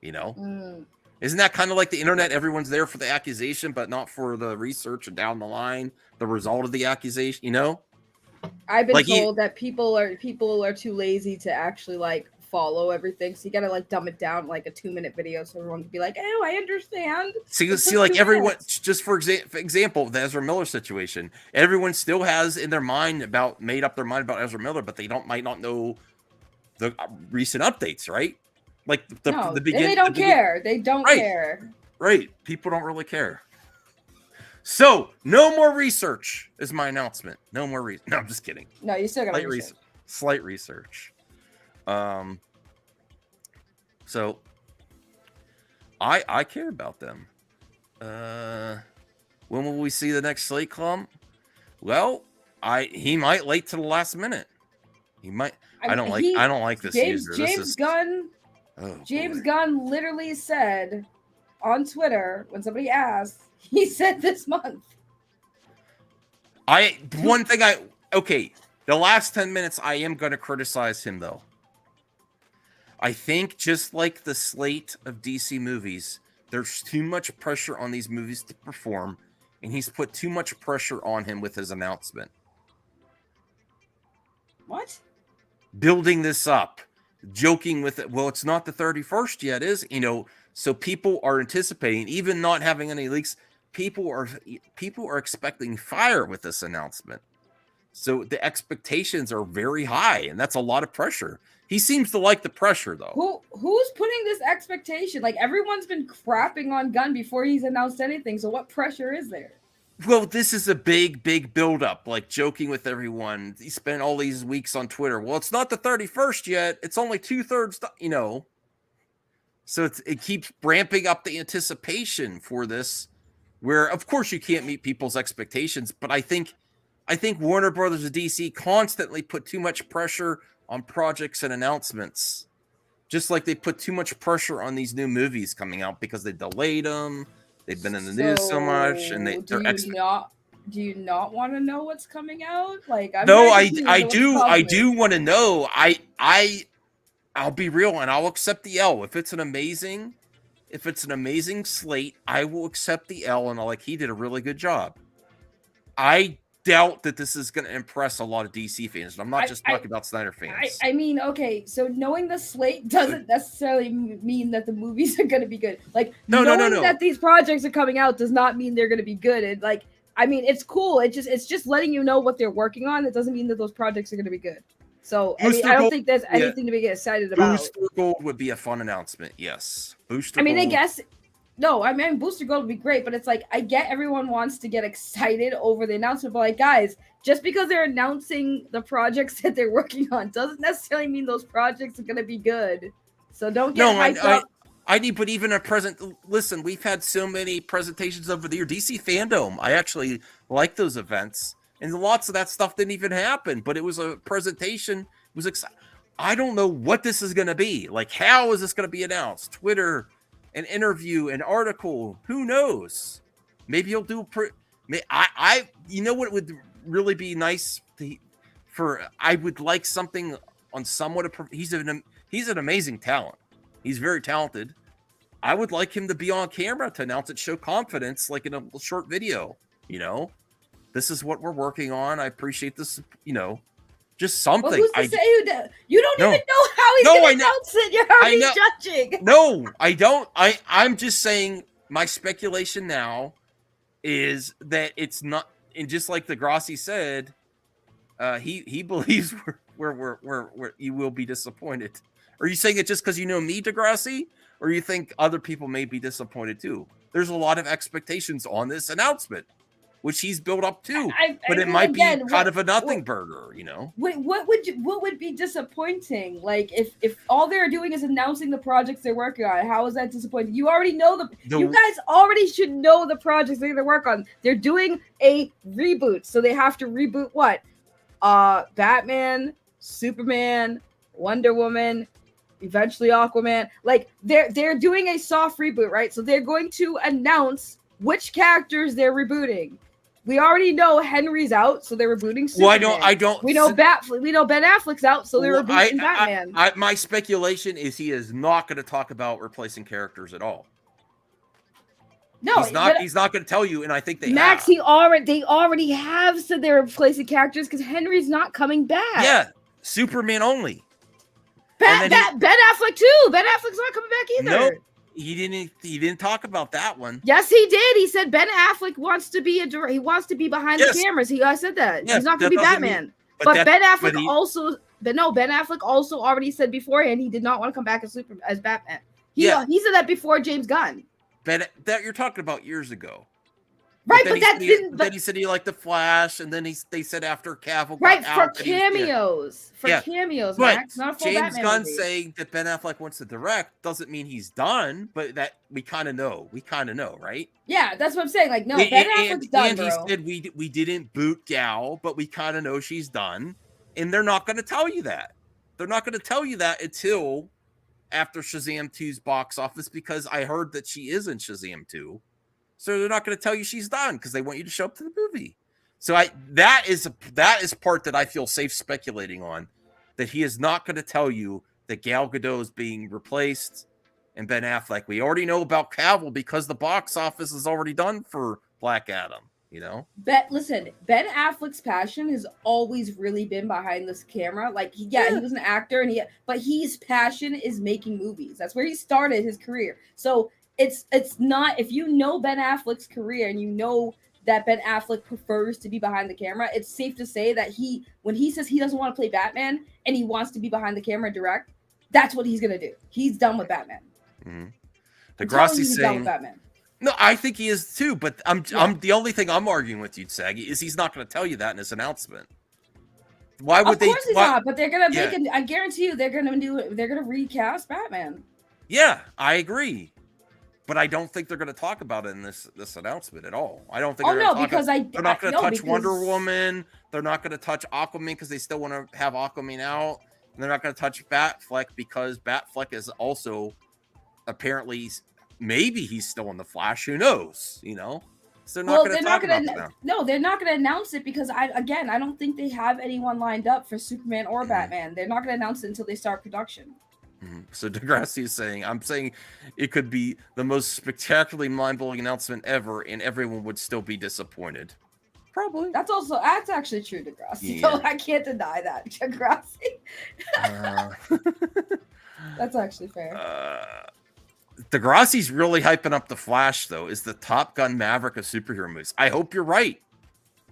Isn't that kind of like the internet? Everyone's there for the accusation, but not for the research and down the line, the result of the accusation, I've been told that people are too lazy to actually follow everything. So you gotta dumb it down like a 2-minute video so everyone can be like, oh, I understand. See everyone, just for example, the Ezra Miller situation, everyone still has made up their mind about Ezra Miller, but they might not know the recent updates, right? Like the beginning. They don't care. They don't care. Right. People don't really care. So no more research is my announcement. No more research. No, I'm just kidding. No, you still got to research. Slight research. So I care about them. When will we see the next Slate Clump? Well, he might late to the last minute. He might. I don't like this user. James Gunn. Oh, James Gunn literally said on Twitter when somebody asked, he said this month. The last 10 minutes I am going to criticize him though. I think just like the slate of DC movies, there's too much pressure on these movies to perform, and he's put too much pressure on him with his announcement. What? Building this up. joking with it. Well, it's not the 31st yet, is so people are anticipating, even not having any leaks. People are expecting fire with this announcement. So the expectations are very high, and that's a lot of pressure. He seems to like the pressure, though. Who's putting this expectation? Like, everyone's been crapping on Gunn before he's announced anything. So what pressure is there? Well, this is a big buildup, like joking with everyone. He spent all these weeks on Twitter. Well, it's not the 31st yet. It's only 2/3, So it keeps ramping up the anticipation for this, where, of course, you can't meet people's expectations. But I think Warner Brothers and DC constantly put too much pressure on projects and announcements, just like they put too much pressure on these new movies coming out because they delayed them. They've been in the news so much, and do you not want to know what's coming out? Like, I do want to know. I'll be real, and I'll accept the L if it's an amazing slate. I will accept the L, and he did a really good job. I doubt that this is going to impress a lot of DC fans. And I'm not just talking about Snyder fans. I mean, okay, so knowing the slate doesn't necessarily mean that the movies are going to be good. Like, knowing that these projects are coming out does not mean they're going to be good. And I mean, it's cool. It's just letting you know what they're working on. It doesn't mean that those projects are going to be good. So I don't think there's anything to be excited about. Booster Gold would be a fun announcement. Yes, Booster. I guess. No, I mean, Booster Gold would be great, but it's I get everyone wants to get excited over the announcement, but guys, just because they're announcing the projects that they're working on doesn't necessarily mean those projects are going to be good. So don't get hyped up. But even a present. Listen, we've had so many presentations over the year. DC Fandom, I actually like those events, and lots of that stuff didn't even happen, but it was a presentation. It was exciting. I don't know what this is going to be. How is this going to be announced? Twitter. An interview, an article, who knows? Maybe he'll do. You know what would really be nice I would like something on somewhat of. He's an amazing talent. He's very talented. I would like him to be on camera to announce it, show confidence, like in a short video. This is what we're working on. I appreciate this. Just something. Well, who's to say you don't even know how he's going to announce it. You're already judging. No, I don't. I'm just saying my speculation now is that it's not. And just like Degrassi said, he believes where you will be disappointed. Are you saying it just because you know me, Degrassi, or you think other people may be disappointed too? There's a lot of expectations on this announcement, which he's built up to, but it might be kind of a nothing burger, Wait, what would be disappointing? If all they're doing is announcing the projects they're working on, how is that disappointing? You already know you guys already should know the projects they're gonna work on. They're doing a reboot, so they have to reboot what? Batman, Superman, Wonder Woman, eventually Aquaman. They're doing a soft reboot, right? So they're going to announce which characters they're rebooting. We already know Henry's out, so they're rebooting Superman. Well, I don't. We know Ben Affleck's out, so they're rebooting Batman. My speculation is he is not going to talk about replacing characters at all. No, he's not going to tell you, and I think they Max, they already have said they're replacing characters because Henry's not coming back. Yeah, Superman only. Ben Affleck too. Ben Affleck's not coming back either. Nope. He didn't talk about that one. Yes, he did. He said Ben Affleck wants to be behind the cameras. I said that. Yes, he's not going to be Batman. But Ben Affleck Ben Affleck also already said beforehand he did not want to come back as Batman. He said that before James Gunn. That you're talking about years ago. Right, then he said he liked the Flash, and then they said after Cavill got out, for cameos, cameos, Max, not a full James Batman Gunn movie. saying that Ben Affleck wants to direct doesn't mean he's done, but that we kind of know, right? Yeah, that's what I'm saying. Ben Affleck's done, and he said we didn't boot Gal, but we kind of know she's done, and they're not going to tell you that. They're not going to tell you that until after Shazam 2's box office, because I heard that she is in Shazam 2. So they're not going to tell you she's done because they want you to show up to the movie. So that is part that I feel safe speculating on, that he is not going to tell you that Gal Gadot is being replaced and Ben Affleck. We already know about Cavill because the box office is already done for Black Adam. You know. Listen, Ben Affleck's passion has always really been behind this camera. Like, he was an actor, but his passion is making movies. That's where he started his career. So it's not, if you know Ben Affleck's career and you know that Ben Affleck prefers to be behind the camera, it's safe to say that when he says he doesn't want to play Batman and he wants to be behind the camera and direct, that's what he's gonna do. He's done with Batman. Mm-hmm. Degrassi's done with Batman. No, I think he is too, but I'm the only thing I'm arguing with you, Saggy, is he's not going to tell you that in his announcement. Why would they? Of course he's not, but they're going to make it. I guarantee you, they're going to recast Batman. Yeah, I agree, but I don't think they're going to talk about it in this announcement at all. I don't think. They're not going to touch Wonder Woman. They're not going to touch Aquaman because they still want to have Aquaman out, and they're not going to touch Batfleck because Batfleck is also apparently. Maybe he's still in the Flash. Who knows? You know, so they're not going to talk about it now. No, they're not going to announce it because I don't think they have anyone lined up for Superman or Batman. They're not going to announce it until they start production. Mm-hmm. So Degrassi is saying, I'm saying it could be the most spectacularly mind-blowing announcement ever, and everyone would still be disappointed. Probably. That's actually true, Degrassi. Yeah. So I can't deny that, Degrassi. That's actually fair. Degrassi's really hyping up the Flash, though, is the Top Gun Maverick of superhero movies. I hope you're right.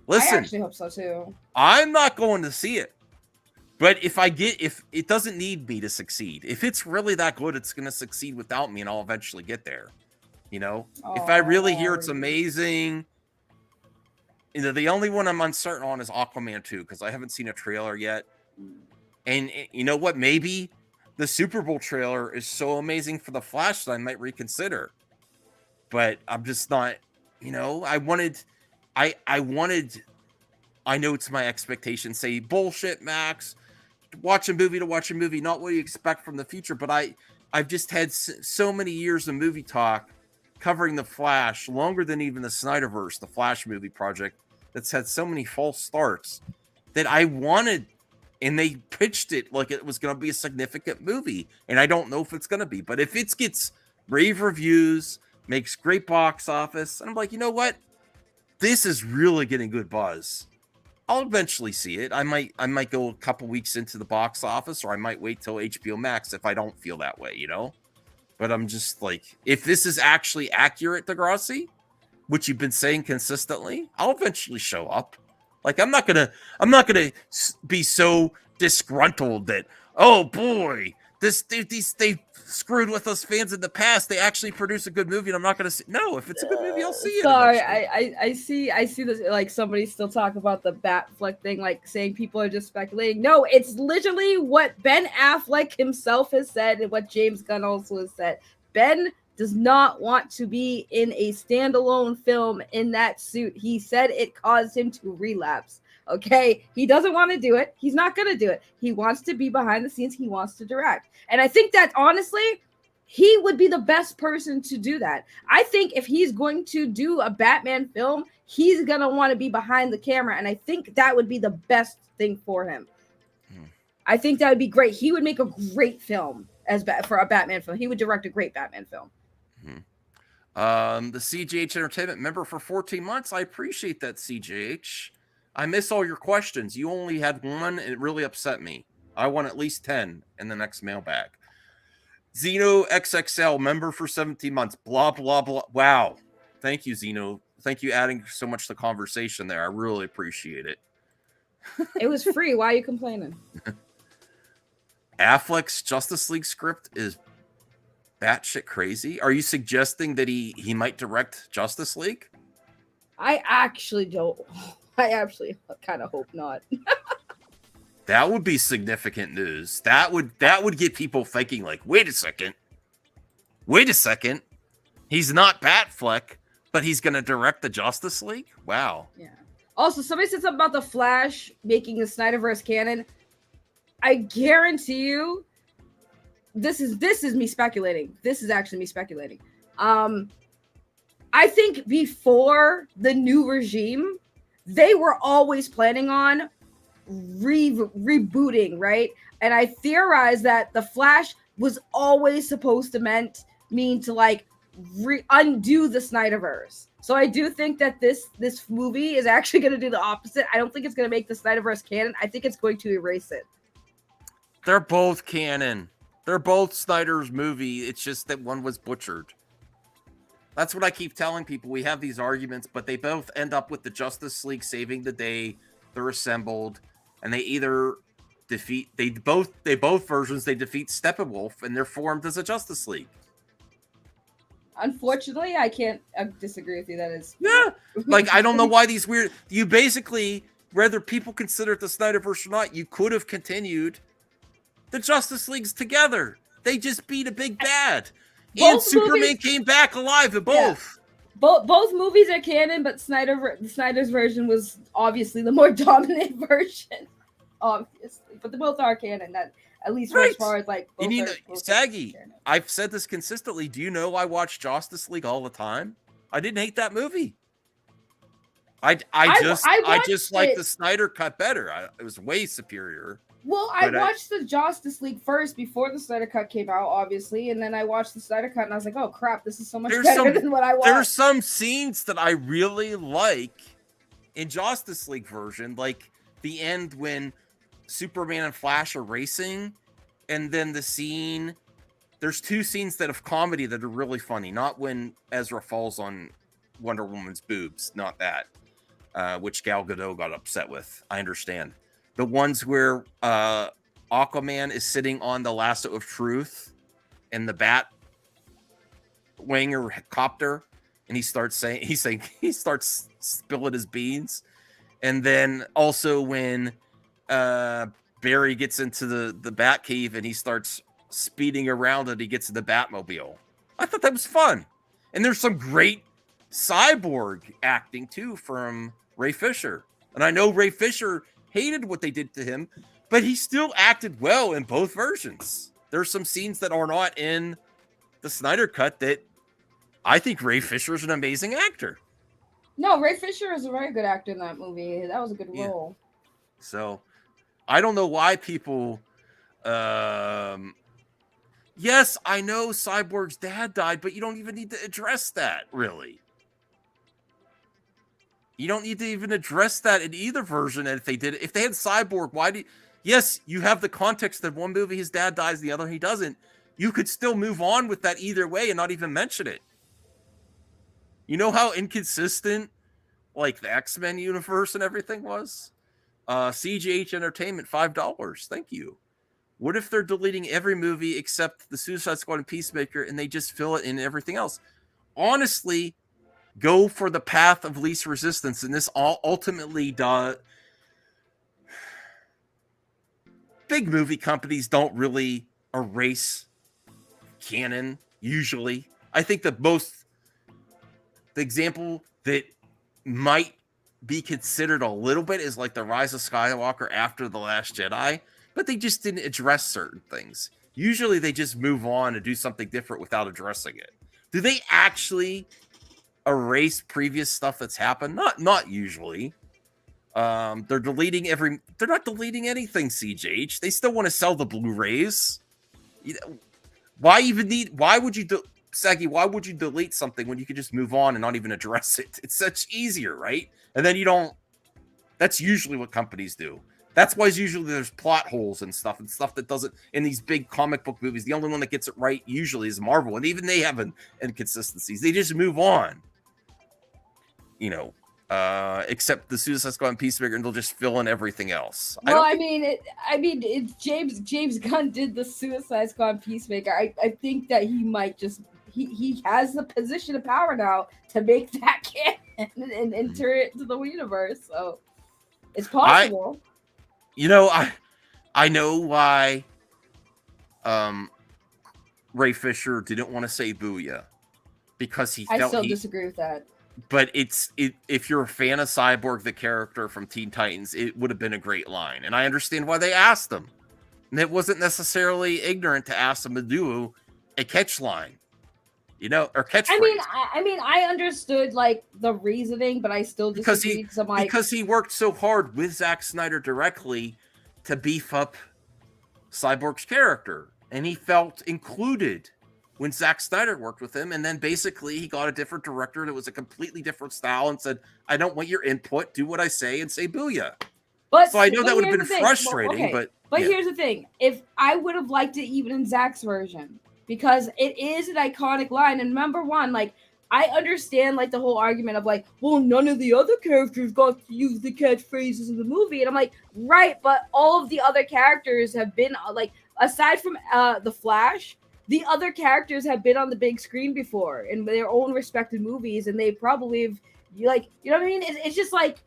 Listen, I actually hope so too. I'm not going to see it, but if it doesn't need me to succeed, if it's really that good, it's going to succeed without me, and I'll eventually get there. You know, if I really hear it's amazing, you know, the only one I'm uncertain on is Aquaman 2 because I haven't seen a trailer yet, and you know what, maybe. The Super Bowl trailer is so amazing for the Flash that I might reconsider, but I'm just not. You know, I know it's my expectation. Say bullshit, Max. Watch a movie to watch a movie, not what you expect from the future. But I've just had so many years of movie talk covering the Flash, longer than even the Snyderverse, the Flash movie project, that's had so many false starts that I wanted. And they pitched it like it was going to be a significant movie. And I don't know if it's going to be. But if it gets rave reviews, makes great box office, and I'm like, you know what? This is really getting good buzz. I'll eventually see it. I might go a couple weeks into the box office, or I might wait till HBO Max if I don't feel that way, you know? But I'm just like, if this is actually accurate, Degrassi, which you've been saying consistently, I'll eventually show up. Like, I'm not gonna be so disgruntled that, oh boy, they screwed with us fans in the past. They actually produce a good movie, and I'm not gonna see. No, if it's a good movie, I'll see it. Sorry, I see this. Like, somebody still talk about the Batfleck thing, like saying people are just speculating. No, it's literally what Ben Affleck himself has said, and what James Gunn also has said. Ben does not want to be in a standalone film in that suit. He said it caused him to relapse. Okay, he doesn't want to do it. He's not going to do it. He wants to be behind the scenes. He wants to direct. And I think that honestly, he would be the best person to do that. I think if he's going to do a Batman film, he's going to want to be behind the camera. And I think that would be the best thing for him. I think that would be great. He would make a great film for a Batman film. He would direct a great Batman film. The CJH Entertainment member for 14 months. I appreciate that, CJH. I miss all your questions. You only had one, and it really upset me. I want at least 10 in the next mailbag. Zeno XXL member for 17 months. Blah, blah, blah. Wow. Thank you, Zeno. Thank you adding so much to the conversation there. I really appreciate it. It was free. Why are you complaining? Affleck's Justice League script is batshit crazy. Are you suggesting that he might direct Justice League? I actually don't. I actually kind of hope not. That would be significant news. That would get people thinking, like, wait a second. He's not Batfleck, but he's going to direct the Justice League? Wow. Yeah. Also, somebody said something about the Flash making the Snyderverse canon. I guarantee you, this is me speculating. This is actually me speculating. I think before the new regime, they were always planning on rebooting, right? And I theorize that the Flash was always supposed to mean to like undo the Snyderverse. So I do think that this movie is actually going to do the opposite. I don't think it's going to make the Snyderverse canon. I think it's going to erase it. They're both canon. They're both Snyder's movie. It's just that one was butchered. That's what I keep telling people. We have these arguments, but they both end up with the Justice League saving the day. They're assembled, and they either defeat both versions. They defeat Steppenwolf, and they're formed as a Justice League. Unfortunately, I can't disagree with you. That is Like, I don't know why these weird. You basically, whether people consider it the Snyderverse or not, you could have continued the Justice Leagues together. They just beat a big bad. And Superman came back alive in both. Yeah. Both movies are canon, but Snyder's version was obviously the more dominant version. Obviously, but they both are canon. That at least as far as like. Saggy, I've said this consistently. Do you know I watch Justice League all the time? I didn't hate that movie. I just like the Snyder cut better. It was way superior. Well, I watched the Justice League first before the Snyder Cut came out, obviously, and then I watched the Snyder Cut and I was like, "Oh crap, this is so much better than what I watched." There's some scenes that I really like in Justice League version, like the end when Superman and Flash are racing, and then the scene. There's two scenes that have comedy that are really funny. Not when Ezra falls on Wonder Woman's boobs, not that, which Gal Gadot got upset with. I understand. The ones where Aquaman is sitting on the lasso of truth in the bat wing or copter, and he starts spilling his beans. And then also when Barry gets into the bat cave and he starts speeding around and he gets in the Batmobile. I thought that was fun. And there's some great cyborg acting too from Ray Fisher. And I know Ray Fisher hated what they did to him, but he still acted well in both versions. There's some scenes that are not in the Snyder Cut that I think Ray Fisher is an amazing actor. No, Ray Fisher is a very good actor in that movie. That was a good role. So I don't know why people yes, I know Cyborg's dad died, but you don't even need to address that, really. You don't need to even address that in either version. And if they had Cyborg, yes, you have the context that one movie his dad dies, the other he doesn't. You could still move on with that either way and not even mention it. You know how inconsistent like the X-Men universe and everything was? CGH Entertainment, $5. Thank you. What if they're deleting every movie except the Suicide Squad and Peacemaker and they just fill it in everything else? Honestly, go for the path of least resistance, and this ultimately does. Big movie companies don't really erase canon usually. I think the example that might be considered a little bit is like the Rise of Skywalker after The Last Jedi, but they just didn't address certain things. Usually they just move on and do something different without addressing it. Do they actually erase previous stuff that's happened? Not usually. They're not deleting anything, CJH. They still want to sell the Blu-rays. Why would you delete something when you could just move on and not even address it? It's such easier, right? And then that's usually what companies do. That's why usually there's plot holes and stuff that doesn't, in these big comic book movies, the only one that gets it right usually is Marvel. And even they have inconsistencies. They just move on. Except the Suicide Squad and Peacemaker, and they'll just fill in everything else. Well, James Gunn did the Suicide Squad and Peacemaker. I think that he might just he has the position of power now to make that canon and enter it into the universe. So it's possible. I know why Ray Fisher didn't want to say Booyah, because he felt I still disagree with that. But if you're a fan of Cyborg, the character from Teen Titans, it would have been a great line. And I understand why they asked him. And it wasn't necessarily ignorant to ask him to do a catch line, or catchphrase. I understood like the reasoning, but I still disagreed. Because he worked so hard with Zack Snyder directly to beef up Cyborg's character, and he felt included when Zack Snyder worked with him, and then basically he got a different director that was a completely different style and said, I don't want your input, do what I say and say booyah. But So I know that would have here's been the thing. frustrating, but yeah. Here's the thing. If I would have liked it even in Zach's version, because it is an iconic line. And number one, like, I understand like the whole argument of like, well, none of the other characters got to use the catchphrases in the movie. And I'm like, right, but all of the other characters have been like, aside from the Flash, the other characters have been on the big screen before in their own respected movies, and they probably have, like, you know what I mean? It's just like,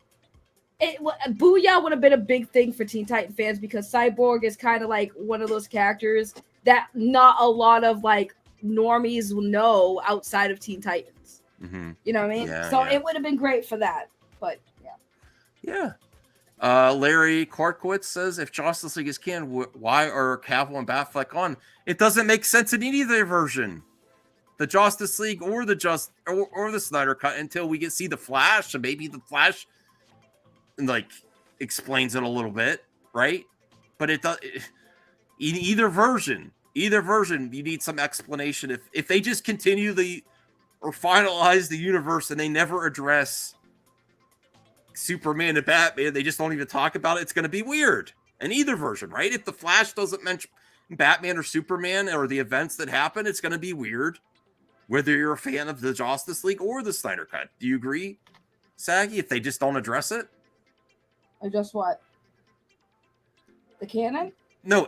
Booyah would have been a big thing for Teen Titan fans because Cyborg is kind of like one of those characters that not a lot of like normies will know outside of Teen Titans. Mm-hmm. You know what I mean? Yeah, so yeah. it would have been great for that. But yeah. Larry Korkowitz says, if Justice League is canon, why are Cavill and Batfleck on? It doesn't make sense in either version. The Justice League or the Snyder Cut until we see the Flash, and maybe the Flash like explains it a little bit, right? But it does in either version, you need some explanation. If they just continue or finalize the universe and they never address Superman and Batman, they just don't even talk about it, it's going to be weird in either version, right? If the Flash doesn't mention Batman or Superman or the events that happen, it's going to be weird whether you're a fan of the Justice League or the Snyder Cut. Do you agree, Saggy, if they just don't address it? Address what? The canon? No,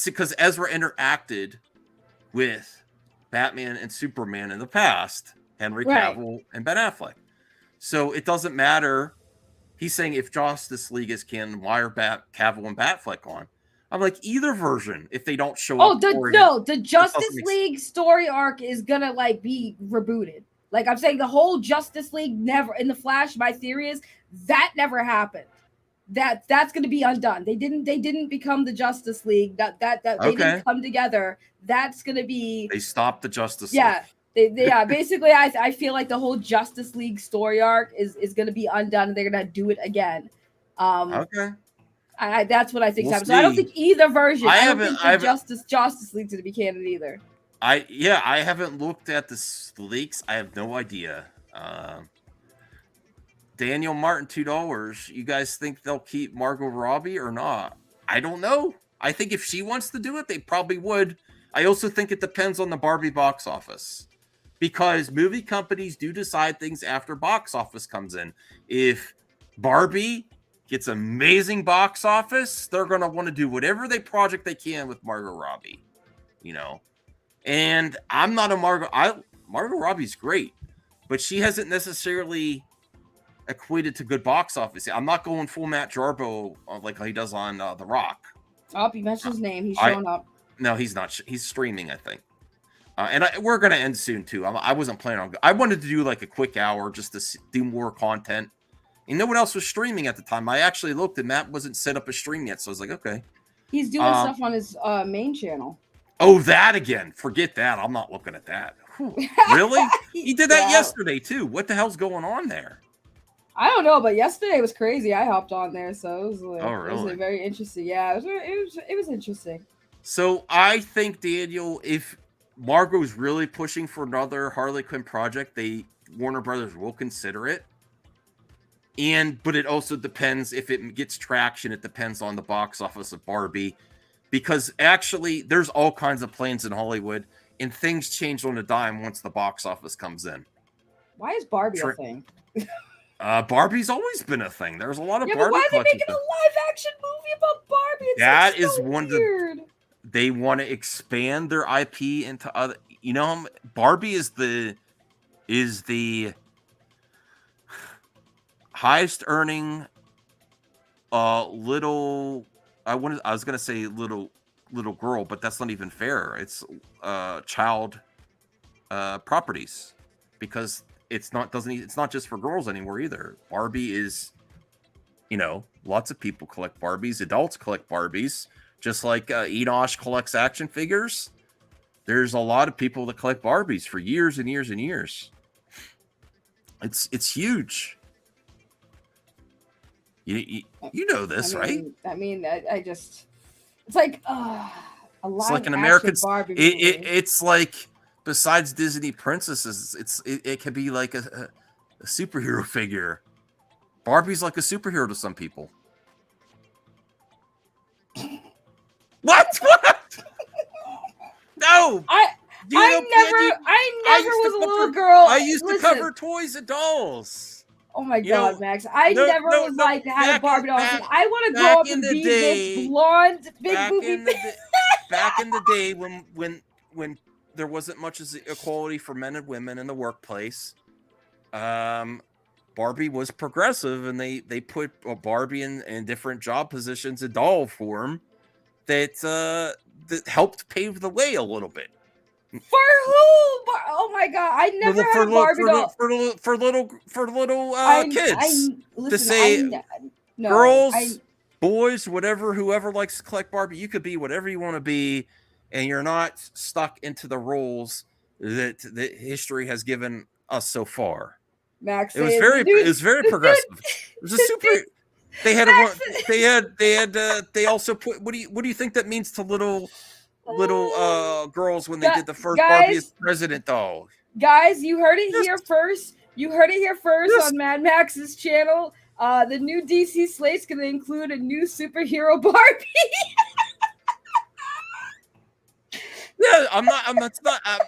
because Ezra interacted with Batman and Superman in the past, Henry Cavill and Ben Affleck. So it doesn't matter. He's saying if Justice League is canon, why are Cavill and Batfleck on? I'm like, either version, if they don't show up. The Justice League story arc is gonna like be rebooted. Like I'm saying, the whole Justice League never in the Flash. My theory is that never happened. That's gonna be undone. They didn't become the Justice League. They didn't come together. That's gonna be. They stopped the Justice League. Yeah, basically, I feel like the whole Justice League story arc is going to be undone, and they're going to do it again. That's what I think. We'll so I don't think either version. I don't think the Justice League's going to be canon either. I haven't looked at the leaks. I have no idea. Daniel Martin, $2. You guys think they'll keep Margot Robbie or not? I don't know. I think if she wants to do it, they probably would. I also think it depends on the Barbie box office. Because movie companies do decide things after box office comes in. If Barbie gets amazing box office, they're going to want to do whatever project they can with Margot Robbie, you know. And I'm not a Margot Robbie's great, but she hasn't necessarily equated to good box office. I'm not going full Matt Jarbo like he does on The Rock. Oh, you mentioned his name. He's showing up. No, he's not. He's streaming, I think. And we're going to end soon, too. I wasn't planning on... I wanted to do like a quick hour just to do more content. And no one else was streaming at the time. I actually looked and Matt wasn't set up a stream yet. So I was like, okay. He's doing stuff on his main channel. Oh, that again. Forget that. I'm not looking at that. Whew. Really? He did that yesterday, too. What the hell's going on there? I don't know, but yesterday was crazy. I hopped on there, so it was like, really? it was very interesting. Yeah, it was interesting. So I think, Daniel, if Margot's really pushing for another Harley Quinn project, Warner Brothers will consider it. But it also depends if it gets traction. It depends on the box office of Barbie, because actually there's all kinds of plans in Hollywood, and things change on a dime once the box office comes in. Why is Barbie a thing? Barbie's always been a thing. There's a lot of Barbie. But why are they collections. making a live action movie about Barbie? It's That like so is one weird. of the. They want to expand their IP into other. You know, Barbie is the highest earning little. I was gonna say little girl, but that's not even fair. It's child properties, because it's not just for girls anymore either. Barbie is, lots of people collect Barbies. Adults collect Barbies. Just like Enosh collects action figures, there's a lot of people that collect Barbies for years and years and years. It's huge. You know this, right? I mean, I just, it's like a live it's like an action American Barbie movie. It's like besides Disney princesses, it could be like a superhero figure. Barbie's like a superhero to some people. What? No. I never was a little girl. I used to cover toys and dolls. Oh my God, Max! I never was like had a Barbie doll. I want to grow up and be this blonde, big booby. Back in the day when there wasn't much as equality for men and women in the workplace, Barbie was progressive, and they put a Barbie in different job positions in doll form that helped pave the way a little bit. For who? Oh my God! I never had a Barbie doll for little kids. To say no, girls, boys, whoever likes to collect Barbie, you could be whatever you want to be, and you're not stuck into the roles that history has given us so far. Max, it was very progressive. It was a super. They also put. What do you think that means to little girls when they did the first Barbie as president doll? Guys, you heard it here first. You heard it here first on Mad Max's channel. The new DC slate's going to include a new superhero Barbie. Yeah,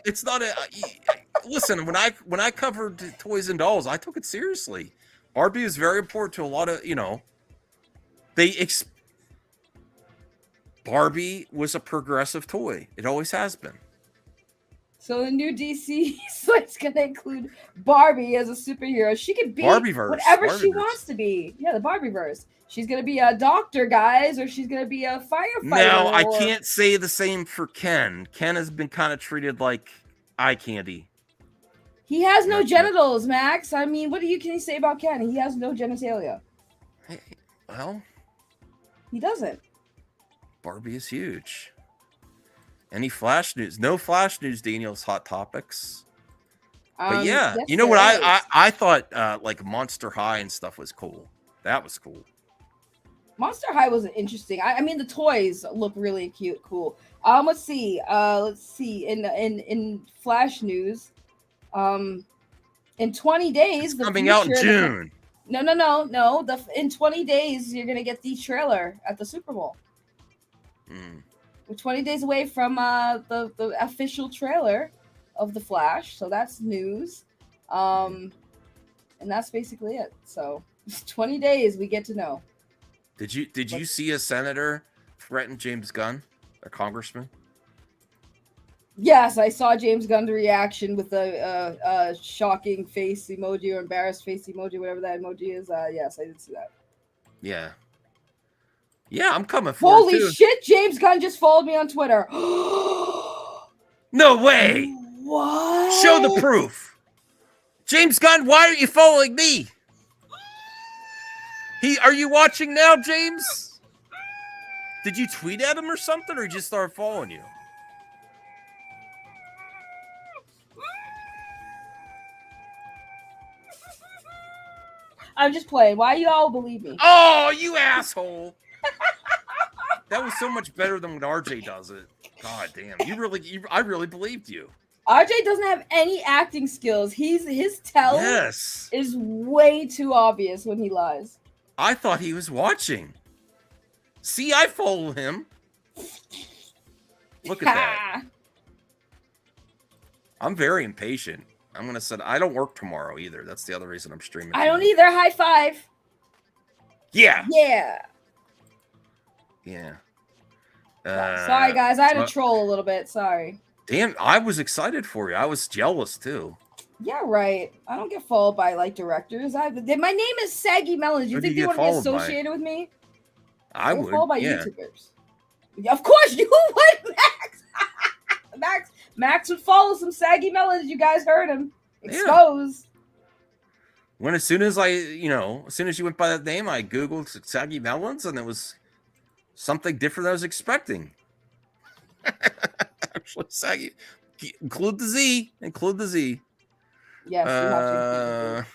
it's not a. Listen, when I covered toys and dolls, I took it seriously. Barbie is very important to a lot of, Barbie was a progressive toy. It always has been. So the new DC slate's going to include Barbie as a superhero. She could be whatever she wants to be. Yeah, the Barbieverse. She's going to be a doctor, guys, or she's going to be a firefighter. No, I can't say the same for Ken. Ken has been kind of treated like eye candy. He has no genitals, Max. I mean, can you say about Ken? He has no genitalia. Well, he doesn't. Barbie is huge. Any Flash news? No Flash news, Daniel's Hot Topics. But yeah, you know what I thought like Monster High and stuff was cool. That was cool. Monster High was interesting. I mean, the toys look really cool. Let's see. In Flash news, in 20 days, it's coming out in June. No. In 20 days, you're gonna get the trailer at the Super Bowl. We're 20 days away from the official trailer of the Flash, so that's news. And that's basically it. So 20 days, we get to know. Did you see a senator threaten James Gunn, a congressman? Yes, I saw James Gunn's reaction with a shocking face emoji or embarrassed face emoji, whatever that emoji is. Yes, I did see that. Yeah. Yeah, I'm coming for Holy it too. shit, James Gunn just followed me on Twitter. No way. What? Show the proof. James Gunn, why are you following me? Are you watching now, James? Did you tweet at him or something, or he just started following you? I'm just playing. Why you all believe me? Oh, you asshole. That was so much better than when RJ does it. God damn. I really believed you. RJ doesn't have any acting skills. His talent is way too obvious when he lies. I thought he was watching. See, I follow him. Look at that. I'm very impatient. I'm going to say I don't work tomorrow either. That's the other reason I'm streaming. I don't either. High five. Yeah. Yeah. Sorry, guys. I had to troll a little bit. Sorry. Damn, I was excited for you. I was jealous, too. Yeah, right. I don't get followed by, directors. My name is Saggy Melons. You think they want to be associated with me? I would. Followed by YouTubers. Of course you would, Max. Max would follow some Saggy Melons. You guys heard him. Exposed. Yeah. As soon as you went by that name, I Googled Saggy Melons, and it was something different than I was expecting. Actually, Saggy. Include the Z. Yes.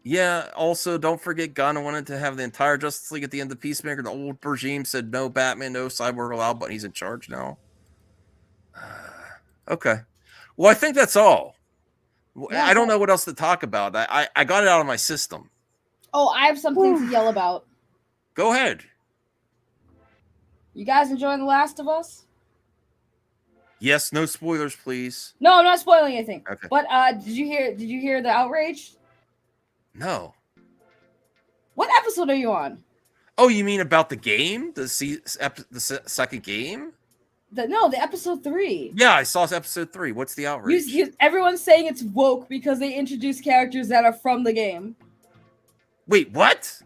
Yeah, also, don't forget Gunn wanted to have the entire Justice League at the end of Peacemaker. The old regime said no Batman, no Cyborg allowed, but he's in charge now. Okay. Well, I think that's all. Yeah, I don't know what else to talk about. I got it out of my system. Oh, I have something to yell about. Go ahead. You guys enjoying The Last of Us? Yes, no spoilers, please. No, I'm not spoiling anything. Okay. But did you hear the outrage? No. What episode are you on? Oh, you mean about the game? The second game? The episode 3. Yeah, I saw episode 3. What's the outrage? Everyone's saying it's woke because they introduced characters that are from the game. Wait, what?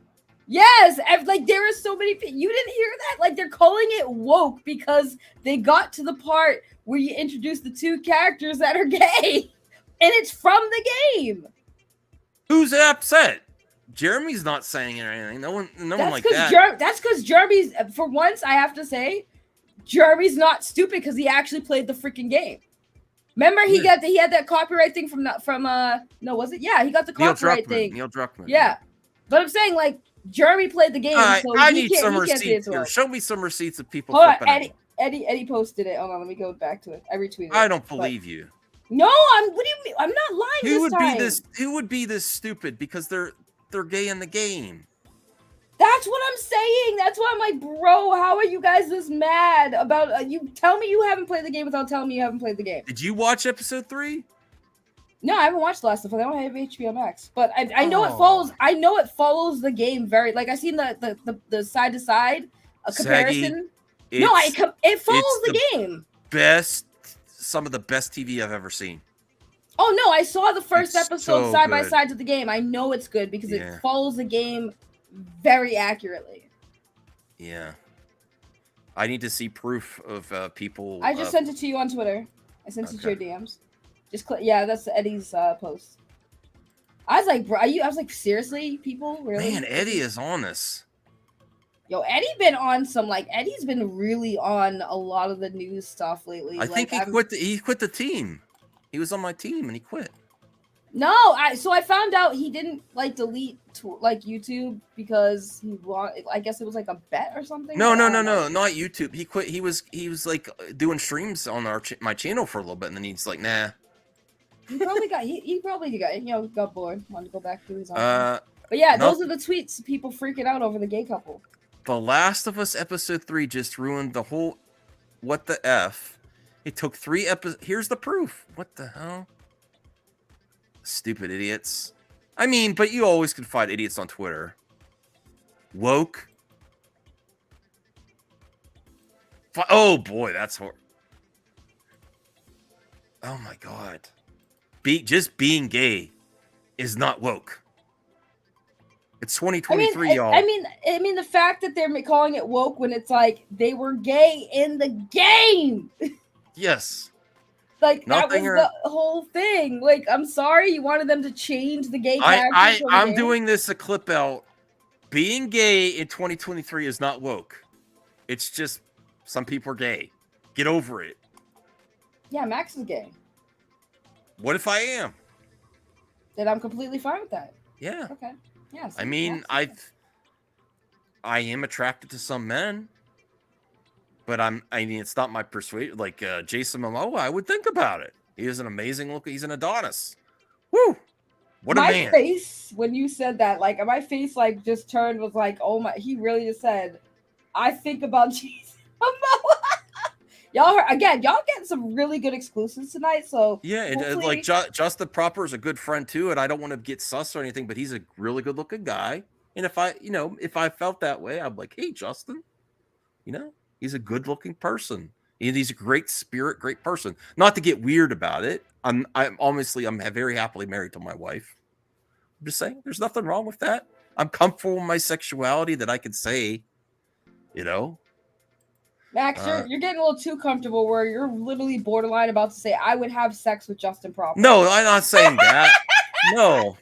Yes, like there are so many people. You didn't hear that? Like they're calling it woke because they got to the part where you introduce the 2 characters that are gay, and it's from the game. Who's upset? Jeremy's not saying anything. No one like that. That's because Jeremy's. For once, I have to say, Jeremy's not stupid because he actually played the freaking game. Remember, he had that copyright thing from no, was it? Yeah, he got the copyright thing. Neil Druckmann. Yeah, but I'm saying like Jeremy played the game, so I he need can't, some he can't receipts say here. it's Show me some receipts of people. Hold on, Eddie posted it. Hold on, let me go back to it. I retweeted it. I don't believe you. No, what do you mean? I'm not lying. Who would be this stupid because they're gay in the game? That's what I'm saying. That's why I'm like, bro, how are you guys this mad about you? Tell me you haven't played the game without telling me you haven't played the game. Did you watch episode 3? No, I haven't watched the last of it. I don't have HBO Max, but I know it follows. I know it follows the game very. Like I seen the side to side comparison. It follows the game. Some of the best TV I've ever seen. Oh no, I saw the first episode so side by good. side to the game. I know it's good because it follows the game very accurately. Yeah. I need to see proof of people. I just sent it to you on Twitter. I sent it to your DMs. Just click. Yeah, that's Eddie's post. I was like, bro, I was like, seriously, people, really? Man, Eddie is on this. Yo, Eddie's been really on a lot of the news stuff lately. I think he quit the team. He was on my team and he quit. No, so I found out he didn't like delete YouTube because I guess it was like a bet or something. No, not YouTube. He quit. He was like doing streams on my channel for a little bit, and then he's like, nah. He probably got bored, wanted to go back to his own. But yeah, those are the tweets. People freaking out over the gay couple. The Last of Us episode 3 just ruined the whole. What the f? It took 3 episodes. Here's the proof. What the hell? Stupid idiots. I mean, but you always can find idiots on Twitter. Woke. Oh boy, that's horrible. Oh my god. Just being gay is not woke. It's 2023, y'all. I mean, the fact that they're calling it woke when it's like they were gay in the game. Yes. Like that was the whole thing. Like, I'm sorry, you wanted them to change the gay character. I'm doing this a clip out. Being gay in 2023 is not woke. It's just some people are gay. Get over it. Yeah, Max is gay. What if I am? Then I'm completely fine with that. Yeah. Okay. Yeah. I mean, I am attracted to some men, but it's not my persuasion. Like Jason Momoa, I would think about it. He is an amazing look. He's an Adonis. Woo! What a man. My face when you said that, like my face, like just turned was like, oh my. He really just said, I think about Jason Momoa. Y'all getting some really good exclusives tonight. So yeah, and like Justin Proper is a good friend too, and I don't want to get sus or anything, but he's a really good looking guy. And if I felt that way, I'm like, hey, Justin, he's a good looking person. And he's a great spirit, great person. Not to get weird about it. I'm very happily married to my wife. I'm just saying, there's nothing wrong with that. I'm comfortable with my sexuality that I can say, Max, you're getting a little too comfortable where you're literally borderline about to say, I would have sex with Justin Proper. No, I'm not saying that. No,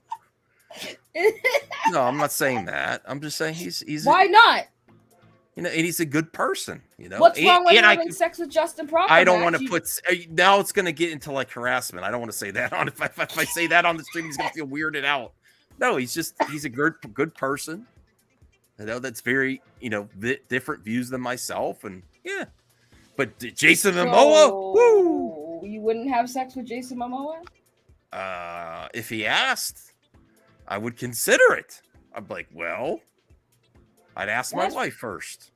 I'm not saying that. I'm just saying he's why not? And he's a good person, What's wrong with having sex with Justin Proper? I don't want to put. Now it's going to get into like harassment. I don't want to say that on. If I say that on the stream, he's going to feel weirded out. No, he's a good person. That's very different views than myself, and yeah. But Jason Momoa, woo! you wouldn't have sex with Jason Momoa? If he asked, I would consider it. I'm like, well, I'd ask my wife first.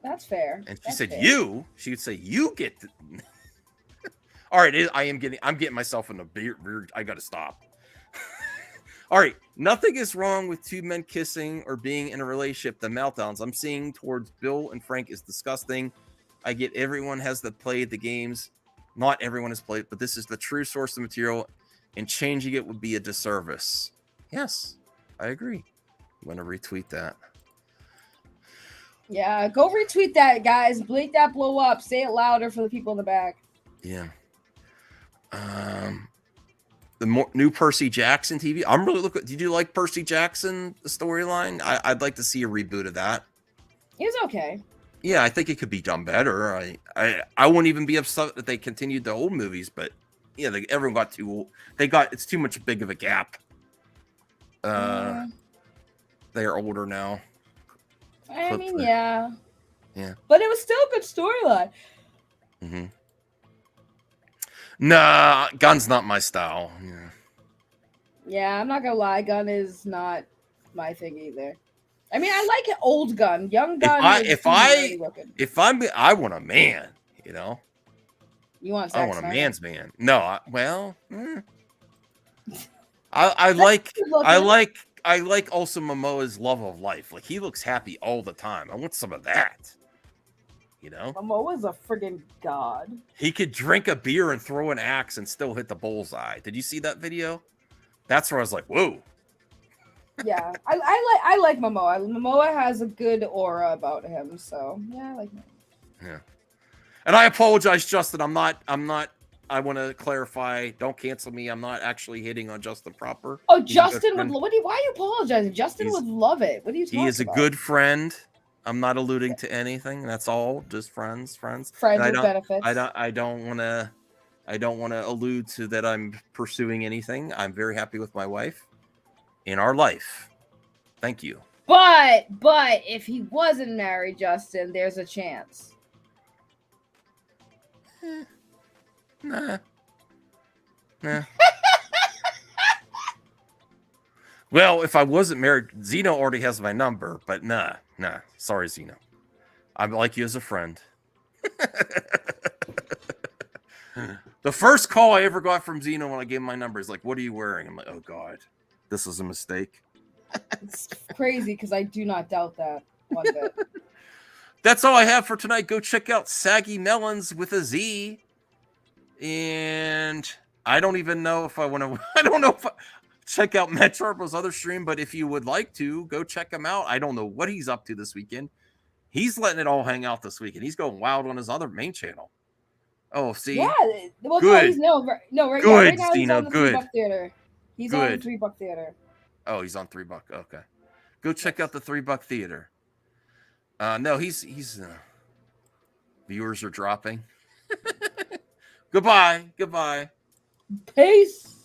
That's fair. And she That's said, fair. "You." She would say, "You get." All right, I'm getting myself in a beard. I got to stop. All right, nothing is wrong with two men kissing or being in a relationship. The meltdowns I'm seeing towards Bill and Frank is disgusting. I get everyone has played the games. Not everyone has played, but this is the true source of material, and changing it would be a disservice. Yes, I agree. I'm going to retweet that. Yeah, go retweet that, guys. Make that blow up. Say it louder for the people in the back. Yeah. The new Percy Jackson TV. I'm really looking. Did you like Percy Jackson, the storyline? I'd like to see a reboot of that. It was okay. Yeah, I think it could be done better. I wouldn't even be upset that they continued the old movies, but yeah, everyone got too old. It's too much big of a gap. They are older now. I mean, yeah. Yeah. But it was still a good storyline. Mm-hmm. Nah, Gunn's not my style. Yeah. Yeah, I'm not gonna lie. Gunn is not my thing either. I mean, I like old Gunn. Young Gunn. I want a man. You know. You want? I want a man's man. No, I like also Momoa's love of life. Like, he looks happy all the time. I want some of that. You know, Momoa's a friggin' god. He could drink a beer and throw an axe and still hit the bullseye. Did you see that video? That's where I was like, whoa. Yeah, I like Momoa. Momoa has a good aura about him, so yeah, I like him. Yeah. And I apologize, Justin. I'm not. I want to clarify. Don't cancel me. I'm not actually hitting on Justin proper. Oh, Justin would. Why are you apologizing? Justin would love it. What are you talking about? He is a good friend. I'm not alluding to anything. That's all. Just friends. Friends with benefits. I don't want to allude to that I'm pursuing anything. I'm very happy with my wife in our life. Thank you. But if he wasn't married, Justin, there's a chance. Nah. Well, if I wasn't married, Zeno already has my number, but nah. Sorry, Zeno. I like you as a friend. The first call I ever got from Zeno when I gave him my number is like, "What are you wearing?" I'm like, "Oh God, this was a mistake." It's crazy because I do not doubt that one bit. That's all I have for tonight. Go check out Saggy Melons with a Z. And I don't even know if I want to. I don't know if check out Matt Sharpo's other stream, but if you would like to, go check him out. I don't know what he's up to this weekend. He's letting it all hang out this weekend. He's going wild on his other main channel. Oh, see? Yeah. Well, good. Right now he's on the $3 Theater. He's on the $3 Theater. Oh, he's on $3. Okay. Go check out the $3 Theater. No, he's viewers are dropping. Goodbye. Peace.